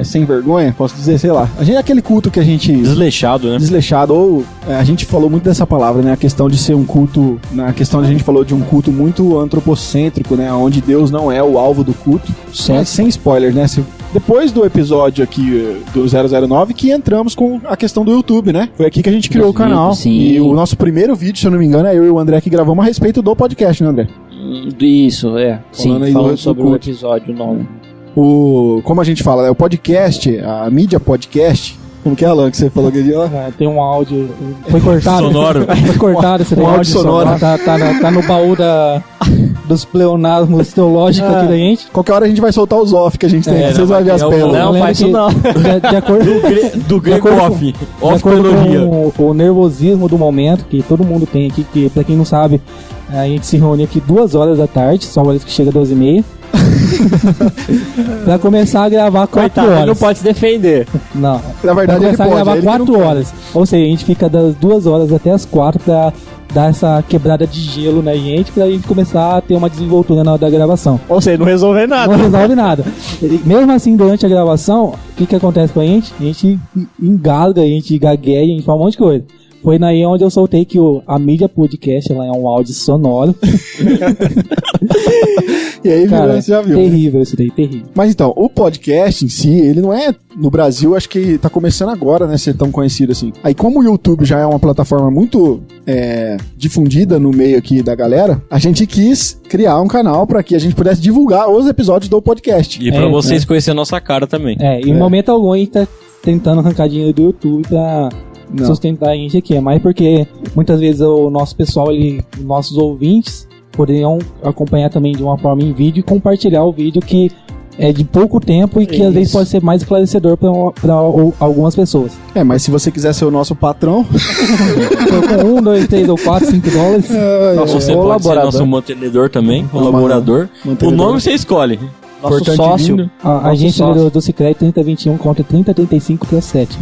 sem vergonha, posso dizer, sei lá. A gente é aquele culto que a gente... Desleixado, né? Desleixado, ou a gente falou muito dessa palavra, né? A questão de ser um culto, na questão a gente falou de um culto muito antropocêntrico, né? Onde Deus não é o alvo do culto. Mas sem spoiler, né? Depois do episódio aqui do 009 que entramos com a questão do YouTube, né? Foi aqui que a gente criou o canal. Sim. E o nosso primeiro vídeo, se eu não me engano, é eu e o André que gravamos a respeito do podcast, né, André? Isso, é. Falando aí Sim, falando do sobre culto. o episódio 9. Como a gente fala, né? O podcast, a mídia podcast. Como que é, Alan, que você falou aquele dia lá? Tem um áudio. Foi cortado. Sonoro. Foi cortado esse Um áudio sonoro. Tá no baú dos pleonasmos teológicos aqui da gente. Qualquer hora a gente vai soltar os off que a gente tem. Vocês vão ver as pérolas. Não, Eu faz isso lembro não. De acordo Do grego off. de Off acordo teologia. com o nervosismo do momento, que todo mundo tem aqui, que pra quem não sabe, a gente se reúne aqui 2 horas da tarde, só horas que chega às 12h30, pra começar a gravar 4 Coitado, horas. ele não pode se defender. Não. Na verdade, Pra ele começar pode. a gravar ele que não 4 quer. horas. Ou seja, a gente fica das 2 horas até as 4 pra dar essa quebrada de gelo na gente, pra gente começar a ter uma desenvoltura na hora da gravação. Ou seja, não resolver nada. Não resolve nada. E mesmo assim, durante a gravação, o que acontece com a gente? A gente engasga, a gente gagueia, a gente fala um monte de coisa. Foi daí onde eu soltei que a mídia podcast ela é um áudio sonoro. E aí, Cara, você já viu. terrível isso daí, terrível. Mas então, o podcast em si, ele não é... No Brasil, acho que tá começando agora, né? Ser tão conhecido assim. Aí, como o YouTube já é uma plataforma muito difundida no meio aqui da galera, a gente quis criar um canal pra que a gente pudesse divulgar os episódios do podcast. E pra vocês conhecerem a nossa cara também. Em momento algum a gente tá tentando arrancar dinheiro do YouTube pra Não. sustentar a gente aqui. É mais porque muitas vezes o nosso pessoal, nossos ouvintes, poderiam acompanhar também de uma forma em vídeo e compartilhar o vídeo que é de pouco tempo e que às vezes pode ser mais esclarecedor para algumas pessoas. Mas se você quiser ser o nosso patrão... Com 1, 2, 3 ou 4, 5 dólares. Nossa, você pode ser nosso mantenedor também, colaborador. O nome você escolhe. Nosso Importante sócio. vindo. A agência do Sicredi 3021 contra 3035 para 7.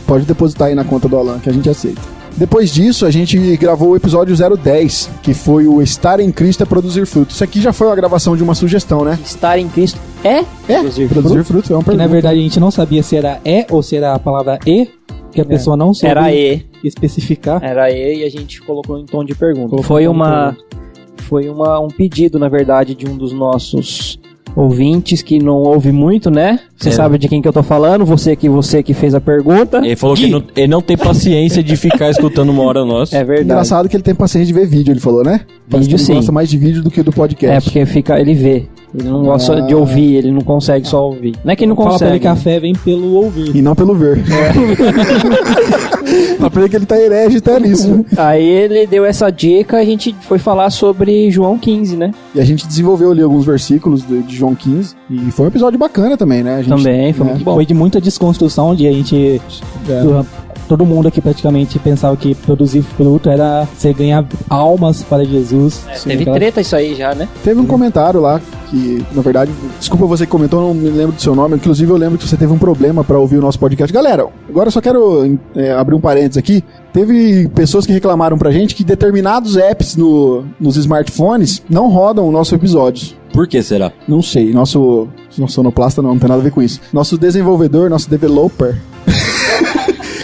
Pode depositar aí na conta do Alan, que a gente aceita. Depois disso, a gente gravou o episódio 010, que foi o Estar em Cristo é Produzir Frutos. Isso aqui já foi uma gravação de uma sugestão, né? Estar em Cristo é Produzir frutos é uma Que pergunta. na verdade a gente não sabia se era ou se era a palavra que a pessoa não soube Era especificar. Era e a gente colocou em tom de pergunta. Colocou Foi em tom de um pedido, na verdade, de um dos nossos ouvintes que não ouve muito, né? Você sabe de quem que eu tô falando, você que fez a pergunta. Ele falou que ele não tem paciência de ficar escutando uma hora nossa. É verdade. Engraçado que ele tem paciência de ver vídeo, ele falou, né? Parece que Vídeo, ele sim. gosta mais de vídeo do que do podcast. porque ele vê. Ele não gosta de ouvir, ele não consegue só ouvir. Não é que ele não Fala pra ele consegue. que a fé vem pelo ouvir. E não pelo ver. Fala pra ele que ele tá herege até nisso. Aí ele deu essa dica, a gente foi falar sobre João 15, né? E a gente desenvolveu ali alguns versículos de João 15. E foi um episódio bacana também, né? A gente, Também, foi né? muito bom. Foi de muita desconstrução, onde a gente... Todo mundo aqui praticamente pensava que produzir fruto era você ganhar almas para Jesus. Teve treta isso aí já, né? Teve um comentário lá que, na verdade, desculpa você que comentou, não me lembro do seu nome. Inclusive, eu lembro que você teve um problema pra ouvir o nosso podcast. Galera, agora eu só quero abrir um parênteses aqui. Teve pessoas que reclamaram pra gente que determinados apps nos smartphones não rodam os nossos episódios. Por que será? Não sei, nosso sonoplasta não tem nada a ver com isso. Nosso desenvolvedor, nosso developer...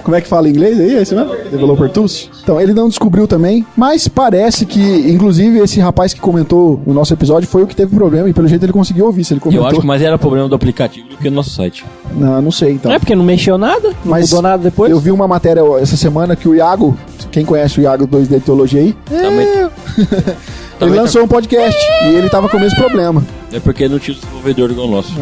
Como é que fala em inglês aí? É isso mesmo? Developer Tools? Então, ele não descobriu também, mas parece que, inclusive, esse rapaz que comentou o nosso episódio foi o que teve problema e pelo jeito ele conseguiu ouvir, se ele comentou. Eu acho que mais era problema do aplicativo do que do nosso site. Não sei, então. Não é porque não mexeu nada, não Mas mudou nada depois. Eu vi uma matéria essa semana que o Iago, quem conhece o Iago 2D de Teologia aí, ele lançou um podcast e ele tava com o mesmo problema. É porque não tinha desenvolvedor igual o nosso.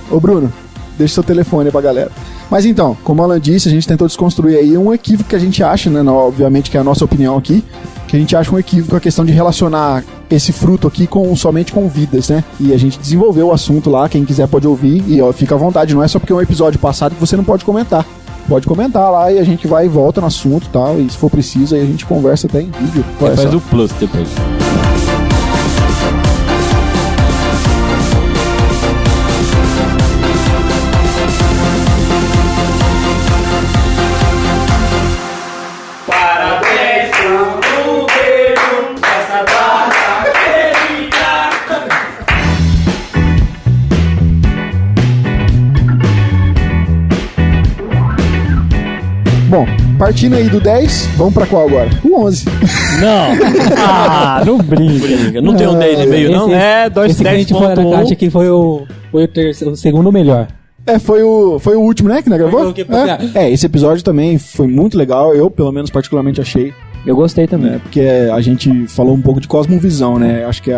Ô Bruno, deixa seu telefone aí pra galera. Mas então, como o Alan disse, a gente tentou desconstruir aí um equívoco que a gente acha, né? Obviamente que é a nossa opinião aqui, que a gente acha um equívoco a questão de relacionar esse fruto aqui somente com vidas, né? E a gente desenvolveu o assunto lá, quem quiser pode ouvir e fica à vontade, não é só porque é um episódio passado que você não pode comentar. Pode comentar lá e a gente vai e volta no assunto e tal, e se for preciso aí a gente conversa até em vídeo. Olha Faz só. o plus depois. partindo aí do 10, vamos pra qual agora? O 11. Não! Não brinca. Não tem um 10,5 não? Esse que a gente foi na caixa aqui foi o segundo melhor. Foi o último, né, que nós gravou? Foi o que você Esse episódio também foi muito legal, eu pelo menos particularmente achei. Eu gostei também. Porque a gente falou um pouco de cosmovisão, né? Acho que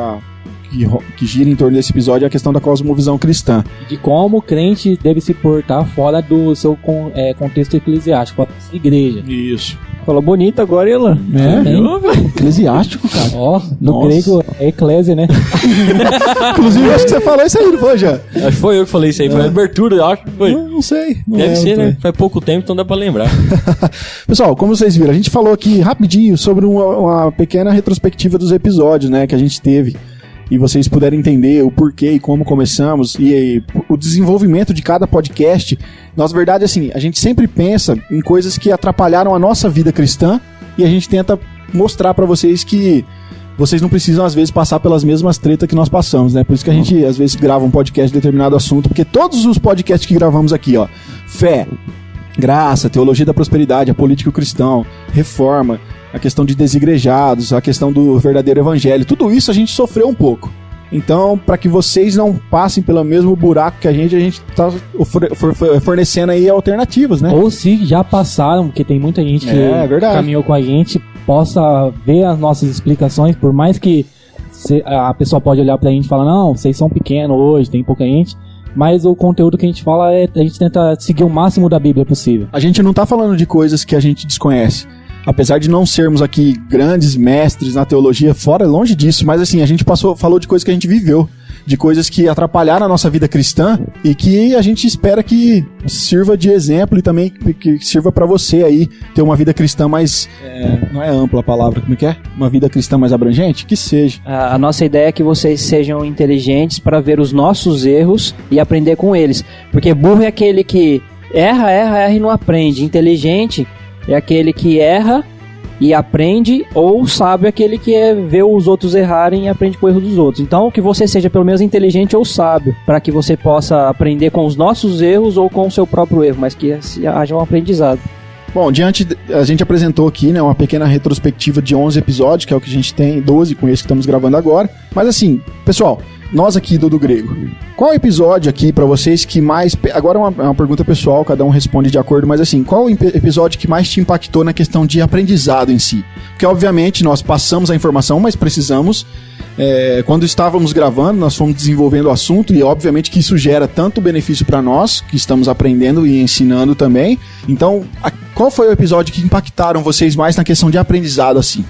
que gira em torno desse episódio é a questão da cosmovisão cristã. De como o crente deve se portar fora do seu contexto eclesiástico, a igreja. Isso. Falou bonito agora, Elan. Eclesiástico, cara. Ó, no Nossa. grego é eclésia, né? Inclusive, acho que você falou isso aí, não foi, já? Acho que foi eu que falei isso aí, foi a abertura, eu acho que foi. Não sei. Não Deve lembro ser, também. né? Faz pouco tempo, então dá pra lembrar. Pessoal, como vocês viram, a gente falou aqui rapidinho sobre uma pequena retrospectiva dos episódios, né, que a gente teve. E vocês puderem entender o porquê e como começamos e o desenvolvimento de cada podcast. Na verdade, assim, a gente sempre pensa em coisas que atrapalharam a nossa vida cristã e a gente tenta mostrar pra vocês que vocês não precisam, às vezes, passar pelas mesmas tretas que nós passamos, né? Por isso que a gente, às vezes, grava um podcast de determinado assunto, porque todos os podcasts que gravamos aqui, ó, fé, graça, teologia da prosperidade, a política cristã, reforma, a questão de desigrejados, a questão do verdadeiro evangelho, tudo isso a gente sofreu um pouco. Então, para que vocês não passem pelo mesmo buraco que a gente tá fornecendo aí alternativas, né? Ou se já passaram, porque tem muita gente que caminhou com a gente, possa ver as nossas explicações, por mais que a pessoa pode olhar pra gente e falar, não, vocês são pequenos hoje, tem pouca gente, mas o conteúdo que a gente fala a gente tenta seguir o máximo da Bíblia possível. A gente não tá falando de coisas que a gente desconhece. Apesar de não sermos aqui grandes mestres na teologia, fora, longe disso, mas assim, a gente falou de coisas que a gente viveu, de coisas que atrapalharam a nossa vida cristã e que a gente espera que sirva de exemplo e também que sirva pra você aí ter uma vida cristã mais, não é ampla a palavra, como é que é? Uma vida cristã mais abrangente? Que seja. A nossa ideia é que vocês sejam inteligentes para ver os nossos erros e aprender com eles. Porque burro é aquele que erra e não aprende. Inteligente é aquele que erra e aprende, ou sábio é aquele que vê os outros errarem e aprende com o erro dos outros. Então, que você seja pelo menos inteligente ou sábio, para que você possa aprender com os nossos erros ou com o seu próprio erro, mas que haja um aprendizado. Bom, a gente apresentou aqui, né, uma pequena retrospectiva de 11 episódios, que é o que a gente tem, 12 com esse que estamos gravando agora. Mas assim, pessoal, nós aqui do Grego, qual episódio aqui pra vocês que mais... Agora é uma pergunta pessoal, cada um responde de acordo, mas assim, qual o episódio que mais te impactou na questão de aprendizado em si? Porque obviamente nós passamos a informação, mas precisamos... quando estávamos gravando, nós fomos desenvolvendo o assunto e obviamente que isso gera tanto benefício para nós, que estamos aprendendo e ensinando também. Então, qual foi o episódio que impactaram vocês mais na questão de aprendizado assim?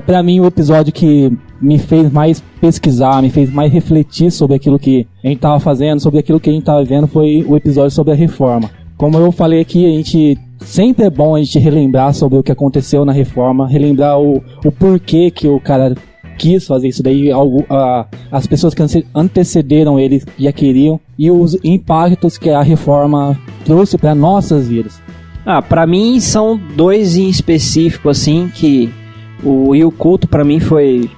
Pra mim o episódio que me fez mais pesquisar, me fez mais refletir sobre aquilo que a gente tava fazendo, sobre aquilo que a gente tava vendo, foi o episódio sobre a reforma. Como eu falei aqui, a gente... Sempre é bom a gente relembrar sobre o que aconteceu na reforma, relembrar o porquê que o cara quis fazer isso daí, as pessoas que antecederam ele já queriam, e os impactos que a reforma trouxe para nossas vidas. Pra mim são dois em específico, assim, que o culto pra mim foi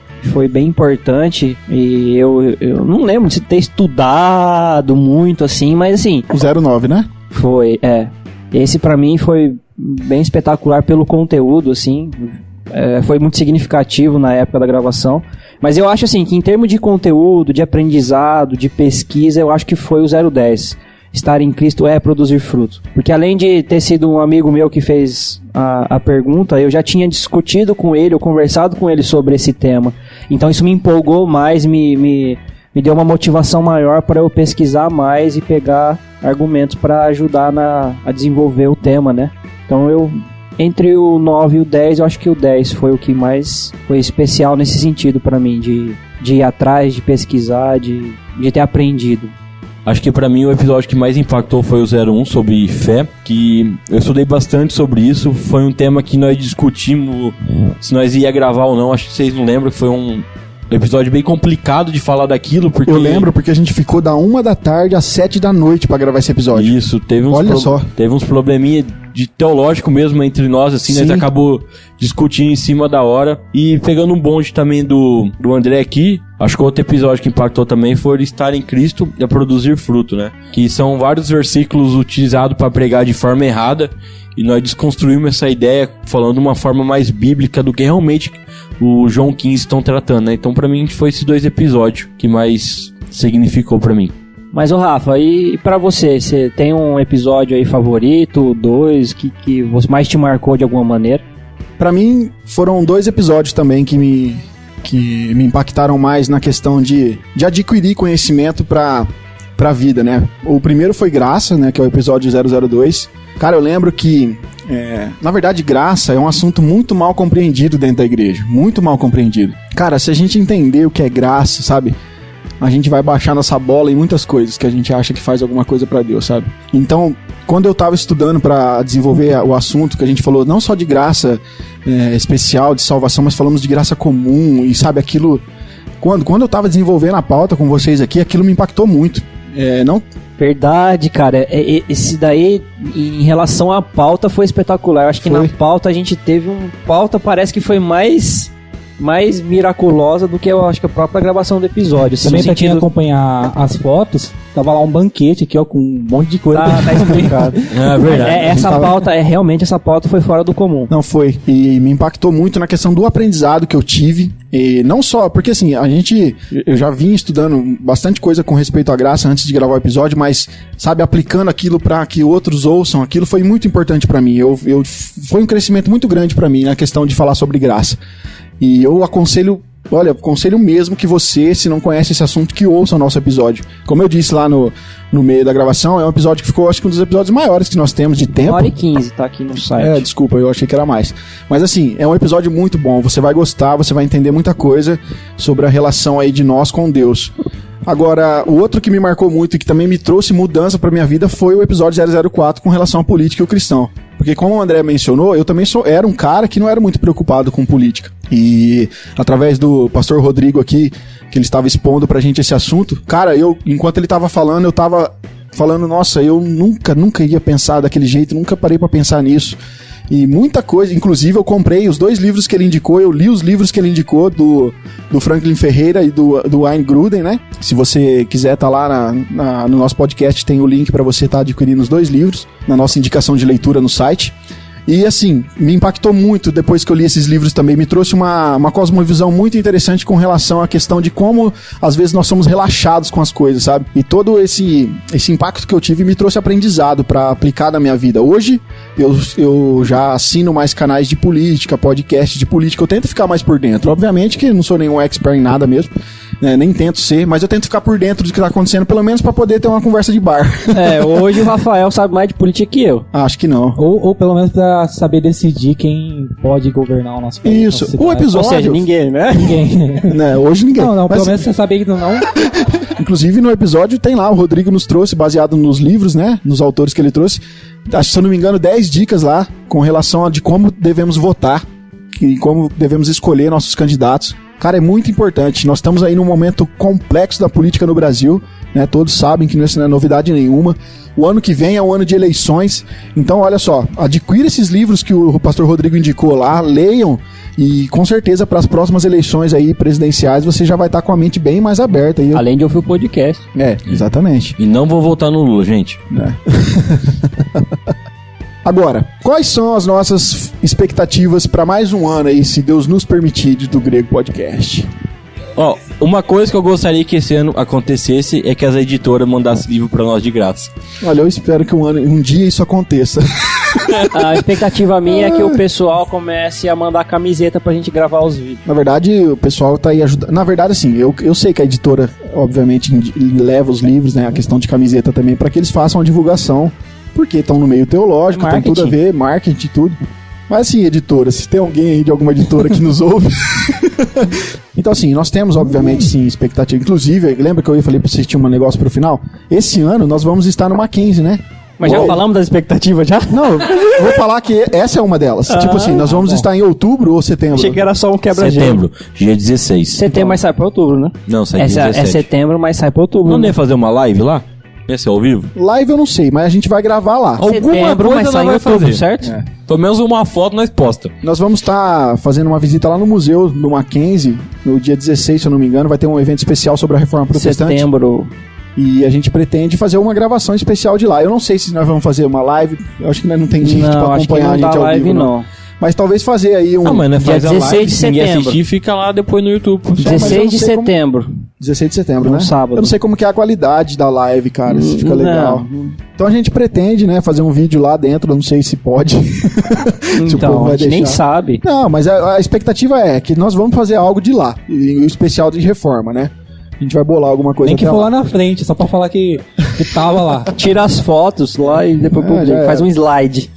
bem importante, e eu não lembro de ter estudado muito, assim, mas assim... O 09, né? Foi, esse pra mim foi bem espetacular pelo conteúdo, assim, foi muito significativo na época da gravação, mas eu acho assim, que em termos de conteúdo, de aprendizado, de pesquisa, eu acho que foi o 010. Estar em Cristo é produzir fruto. Porque além de ter sido um amigo meu que fez a pergunta, eu já tinha discutido com ele, ou conversado com ele sobre esse tema. Então isso me empolgou mais, me deu uma motivação maior para eu pesquisar mais e pegar argumentos para ajudar a desenvolver o tema, né? Então entre o 9 e o 10, eu acho que o 10 foi o que mais foi especial nesse sentido para mim, de ir atrás, de pesquisar, de ter aprendido. Acho que pra mim o episódio que mais impactou foi o 01 sobre fé, que eu estudei bastante sobre isso, foi um tema que nós discutimos se nós ia gravar ou não, acho que vocês não lembram, que foi um episódio bem complicado de falar daquilo, porque... Eu lembro, porque a gente ficou da 1 da tarde às 7 da noite pra gravar esse episódio. Isso, teve uns probleminha de teológico mesmo entre nós, assim, nós acabou discutindo em cima da hora, e pegando um bonde também do André aqui, acho que outro episódio que impactou também foi estar em Cristo e a produzir fruto, né? Que são vários versículos utilizados para pregar de forma errada, e nós desconstruímos essa ideia falando de uma forma mais bíblica do que realmente o João 15 estão tratando, né? Então pra mim foi esses 2 episódios que mais significou pra mim. Mas, ô Rafa, e pra você tem um episódio aí favorito, 2, que você mais te marcou de alguma maneira? Pra mim, foram 2 episódios também que me impactaram mais na questão de adquirir conhecimento pra vida, né? O primeiro foi Graça, né? Que é o episódio 002. Cara, eu lembro que, na verdade, graça é um assunto muito mal compreendido dentro da igreja. Muito mal compreendido. Cara, se a gente entender o que é graça, sabe? A gente vai baixar nossa bola em muitas coisas que a gente acha que faz alguma coisa pra Deus, sabe? Então, quando eu tava estudando pra desenvolver o assunto, que a gente falou não só de graça especial, de salvação, mas falamos de graça comum, e sabe, aquilo... Quando eu tava desenvolvendo a pauta com vocês aqui, aquilo me impactou muito. Não... Verdade, cara. Esse daí, em relação à pauta, foi espetacular. Eu acho que na pauta a gente teve pauta, parece que foi mais miraculosa do que eu acho que a própria gravação do episódio. Também pra quem acompanhar as fotos, tava lá um banquete aqui, ó, com um monte de coisa. Tá explicado. É verdade. Realmente essa pauta foi fora do comum. Não foi. E me impactou muito na questão do aprendizado que eu tive. E não só, porque assim, eu já vim estudando bastante coisa com respeito à graça antes de gravar o episódio, mas, sabe, aplicando aquilo pra que outros ouçam, aquilo foi muito importante pra mim. Foi um crescimento muito grande pra mim na questão de falar sobre graça. E eu aconselho mesmo que você, se não conhece esse assunto, que ouça o nosso episódio. Como eu disse lá no meio da gravação, é um episódio que ficou, acho que um dos episódios maiores que nós temos de tempo. 1h15, tá aqui no site. Desculpa, eu achei que era mais. Mas assim, é um episódio muito bom, você vai gostar, você vai entender muita coisa sobre a relação aí de nós com Deus. Agora, o outro que me marcou muito e que também me trouxe mudança pra minha vida foi o episódio 004 com relação à política e o cristão. Porque como o André mencionou, eu também era um cara que não era muito preocupado com política. E através do pastor Rodrigo aqui, que ele estava expondo pra gente esse assunto, cara, enquanto ele estava falando, eu estava falando, nossa, eu nunca ia pensar daquele jeito, nunca parei pra pensar nisso. E muita coisa, inclusive eu comprei os 2 livros que ele indicou, eu li os livros que ele indicou do Franklin Ferreira e do Wayne Grudem, né? Se você quiser tá lá no nosso podcast, tem o link para você estar adquirindo os 2 livros, na nossa indicação de leitura no site. E assim, me impactou muito depois que eu li esses livros também, me trouxe uma cosmovisão muito interessante com relação à questão de como às vezes nós somos relaxados com as coisas, sabe? E todo esse impacto que eu tive me trouxe aprendizado para aplicar na minha vida. Hoje eu já assino mais canais de política, podcast de política, eu tento ficar mais por dentro. Obviamente que não sou nenhum expert em nada mesmo, né? Nem tento ser, mas eu tento ficar por dentro do que tá acontecendo, pelo menos para poder ter uma conversa de bar. Hoje o Rafael sabe mais de política que eu. Acho que não. Ou pelo menos pra saber decidir quem pode governar o nosso país. Isso, o episódio... Ou seja, ninguém, né? Ninguém. Né, hoje ninguém. Não, mas, pelo menos você saber que não... Inclusive no episódio tem lá, o Rodrigo nos trouxe, baseado nos livros, né, nos autores que ele trouxe, acho que, se eu não me engano, 10 dicas lá com relação a de como devemos votar e como devemos escolher nossos candidatos. Cara, é muito importante. Nós estamos aí num momento complexo da política no Brasil, né? Todos sabem que isso não é novidade nenhuma. O ano que vem é um ano de eleições. Então, olha só, adquira esses livros que o pastor Rodrigo indicou lá, leiam, e com certeza para as próximas eleições aí presidenciais você já vai estar com a mente bem mais aberta. Aí além de ouvir o podcast. Exatamente. E não vou votar no Lula, gente. Agora, quais são as nossas expectativas para mais um ano aí, se Deus nos permitir, do Grego Podcast? Uma coisa que eu gostaria que esse ano acontecesse é que as editoras mandassem livro pra nós de graça. Olha, eu espero que um dia isso aconteça. A expectativa minha é que o pessoal comece a mandar camiseta pra gente gravar os vídeos. Na verdade, o pessoal tá aí ajudando. Na verdade, assim, eu sei que a editora, obviamente, leva os livros, né, a questão de camiseta também, para que eles façam a divulgação, porque estão no meio teológico, tem tudo a ver, marketing e tudo. Mas assim, editora, se tem alguém aí de alguma editora que nos ouve... Então assim, nós temos obviamente sim expectativa. Inclusive, lembra que eu falei pra vocês tinha um negócio pro final? Esse ano nós vamos estar no Mackenzie, né? Mas já falamos das expectativas já? Não, vou falar que essa é uma delas. Tipo assim, nós vamos estar em outubro ou setembro? Achei que era só um quebra-gelo. Setembro, dia 16. Setembro, mas sai pra outubro, né? Não, sai dia 17. É setembro, mas sai pra outubro. Não né? ia fazer uma live lá? Ia ser ao vivo? Live eu não sei, mas a gente vai gravar lá. Setembro, mas sai em outubro, certo? Pelo menos uma foto nós posta. Nós vamos estar fazendo uma visita lá no museu do Mackenzie, no dia 16, se eu não me engano, vai ter um evento especial sobre a Reforma Protestante. Setembro. E a gente pretende fazer uma gravação especial de lá. Eu não sei se nós vamos fazer uma live. Eu acho que nós não tem gente pra acompanhar a gente ao live, vivo. Não. Mas talvez fazer aí um... Ah, mas não Dia faz a 16 live, de se ninguém setembro. assistir, fica lá depois no YouTube. 16 de setembro. 16 de setembro, Um né? sábado. Eu não sei como que é a qualidade da live, cara, se fica legal. Então a gente pretende, né, fazer um vídeo lá dentro, eu não sei se pode. Se o povo Então, vai a gente nem deixar. sabe. Não, mas a expectativa é que nós vamos fazer algo de lá, e o especial de reforma, né? A gente vai bolar alguma coisa Tem que até for lá na frente, só pra falar que tava lá. Tira as fotos lá e depois publica. Faz um slide.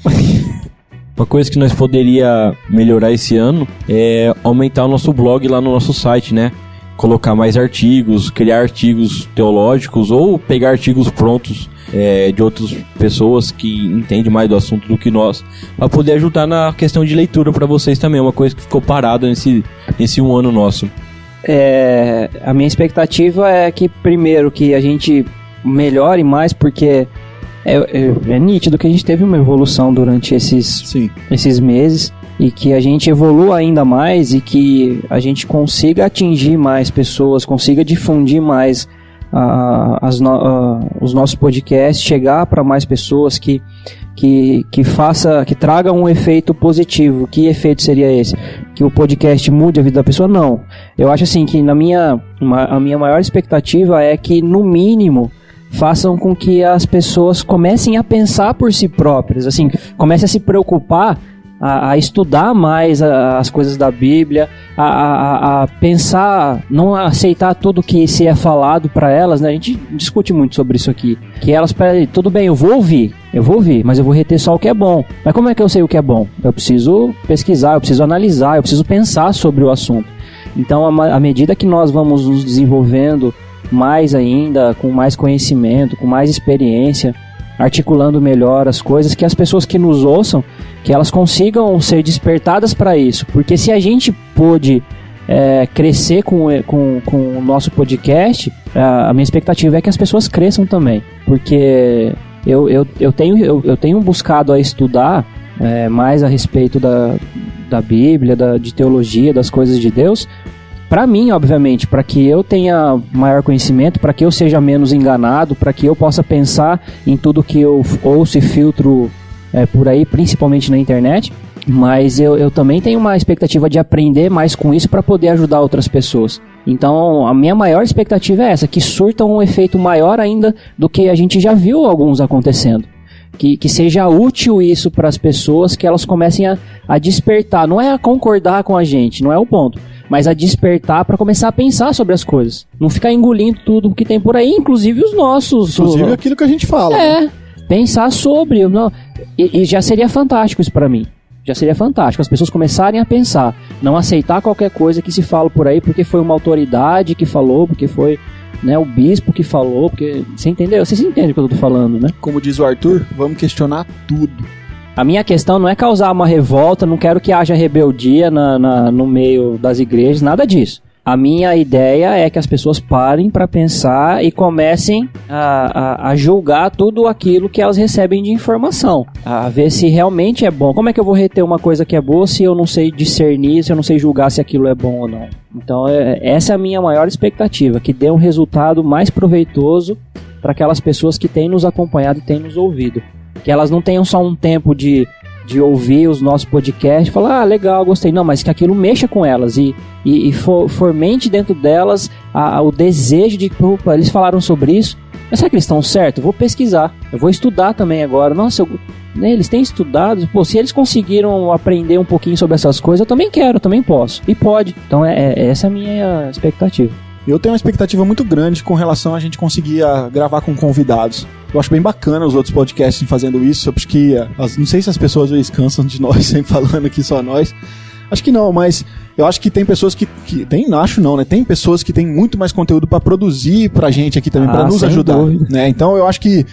Uma coisa que nós poderia melhorar esse ano é aumentar o nosso blog lá no nosso site, né? Colocar mais artigos, criar artigos teológicos ou pegar artigos prontos de outras pessoas que entendem mais do assunto do que nós, para poder ajudar na questão de leitura para vocês também. Uma coisa que ficou parada nesse um ano nosso. A minha expectativa é que, primeiro, que a gente melhore mais, porque é nítido que a gente teve uma evolução durante esses meses, e que a gente evolua ainda mais e que a gente consiga atingir mais pessoas, consiga difundir mais os nossos podcasts, chegar para mais pessoas, que traga um efeito positivo. Que efeito seria esse? Que o podcast mude a vida da pessoa? Não. Eu acho assim que a minha maior expectativa é que, no mínimo, façam com que as pessoas comecem a pensar por si próprias, assim, comecem a se preocupar, a estudar mais as coisas da Bíblia, a pensar, não aceitar tudo que se é falado para elas, né? A gente discute muito sobre isso aqui, que elas, tudo bem, eu vou ouvir, mas eu vou reter só o que é bom. Mas como é que eu sei o que é bom? Eu preciso pesquisar, eu preciso analisar, eu preciso pensar sobre o assunto. Então, à medida que nós vamos nos desenvolvendo mais ainda, com mais conhecimento, com mais experiência, articulando melhor as coisas, que as pessoas que nos ouçam, que elas consigam ser despertadas para isso. Porque se a gente pôde crescer com o nosso podcast, a minha expectativa é que as pessoas cresçam também. Porque eu tenho buscado a estudar mais a respeito da Bíblia, de teologia, das coisas de Deus, para mim, obviamente, para que eu tenha maior conhecimento, para que eu seja menos enganado, para que eu possa pensar em tudo que eu ouço e filtro por aí, principalmente na internet. Mas eu também tenho uma expectativa de aprender mais com isso para poder ajudar outras pessoas. Então, a minha maior expectativa é essa, que surta um efeito maior ainda do que a gente já viu alguns acontecendo. Que seja útil isso para as pessoas, que elas comecem a despertar. Não é a concordar com a gente, não é o ponto, mas a despertar para começar a pensar sobre as coisas. Não ficar engolindo tudo que tem por aí, inclusive os nossos. Inclusive aquilo que a gente fala. Né? Pensar sobre. E já seria fantástico isso para mim. Já seria fantástico as pessoas começarem a pensar, não aceitar qualquer coisa que se fala por aí porque foi uma autoridade que falou, porque foi, né, o bispo que falou, porque... Você entendeu? Vocês entendem o que eu tô falando, né? Como diz o Arthur, vamos questionar tudo. A minha questão não é causar uma revolta, não quero que haja rebeldia no meio das igrejas, nada disso. A minha ideia é que as pessoas parem para pensar e comecem a julgar tudo aquilo que elas recebem de informação. A ver se realmente é bom. Como é que eu vou reter uma coisa que é boa se eu não sei discernir, se eu não sei julgar se aquilo é bom ou não? Então essa é a minha maior expectativa, que dê um resultado mais proveitoso para aquelas pessoas que têm nos acompanhado e têm nos ouvido. Que elas não tenham só um tempo de ouvir os nossos podcasts e falar, legal, gostei. Não, mas que aquilo mexa com elas e fomente dentro delas o desejo de, opa, eles falaram sobre isso, mas será que eles estão certos? Eu vou pesquisar, eu vou estudar também agora. Nossa, eles têm estudado, pô, se eles conseguiram aprender um pouquinho sobre essas coisas, eu também quero, eu também posso. E pode. Então essa é a minha expectativa. Eu tenho uma expectativa muito grande com relação a gente conseguir gravar com convidados. Eu acho bem bacana os outros podcasts fazendo isso. Acho que, não sei se as pessoas às vezes cansam de nós sempre falando aqui só nós. Acho que não, mas eu acho que tem pessoas tem pessoas que têm muito mais conteúdo para produzir pra gente aqui também, para nos ajudar. Né? Então eu acho que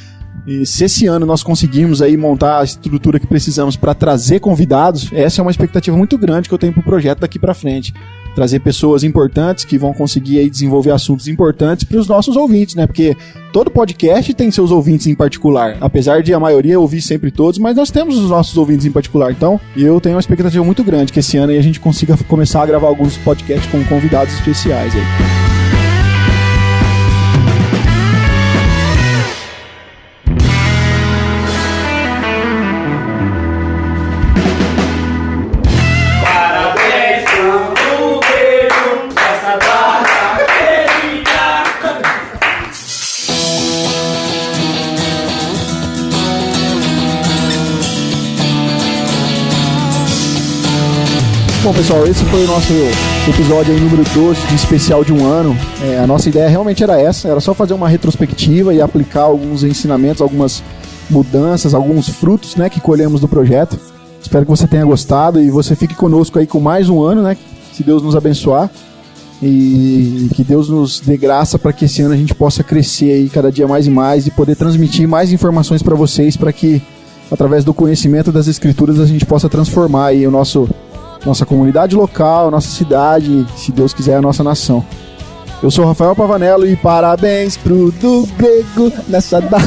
se esse ano nós conseguirmos aí montar a estrutura que precisamos para trazer convidados, essa é uma expectativa muito grande que eu tenho pro projeto daqui para frente. Trazer pessoas importantes que vão conseguir aí desenvolver assuntos importantes para os nossos ouvintes, né? Porque todo podcast tem seus ouvintes em particular. Apesar de a maioria ouvir sempre todos, mas nós temos os nossos ouvintes em particular. Então, eu tenho uma expectativa muito grande que esse ano aí a gente consiga começar a gravar alguns podcasts com convidados especiais aí. Bom, pessoal, esse foi o nosso episódio aí, número 12 de especial de um ano. A nossa ideia realmente era essa, era só fazer uma retrospectiva e aplicar alguns ensinamentos, algumas mudanças, alguns frutos, né, que colhemos do projeto. Espero que você tenha gostado e você fique conosco aí com mais um ano, né, se Deus nos abençoar. E que Deus nos dê graça para que esse ano a gente possa crescer aí cada dia mais e mais e poder transmitir mais informações para vocês, para que através do conhecimento das Escrituras a gente possa transformar aí nossa comunidade local, nossa cidade, se Deus quiser, a nossa nação. Eu sou Rafael Pavanello e parabéns pro do Grego nessa data.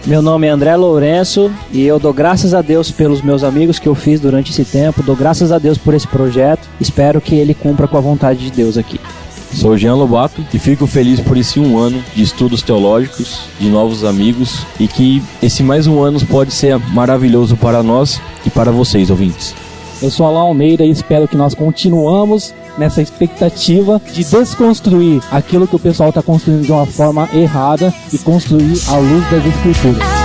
Meu nome é André Lourenço e eu dou graças a Deus pelos meus amigos que eu fiz durante esse tempo, dou graças a Deus por esse projeto, espero que ele cumpra com a vontade de Deus aqui. Sou Jean Lobato e fico feliz por esse um ano de estudos teológicos, de novos amigos e que esse mais um ano pode ser maravilhoso para nós e para vocês, ouvintes. Eu sou Alain Almeida e espero que nós continuamos nessa expectativa de desconstruir aquilo que o pessoal está construindo de uma forma errada e construir à luz das Escrituras.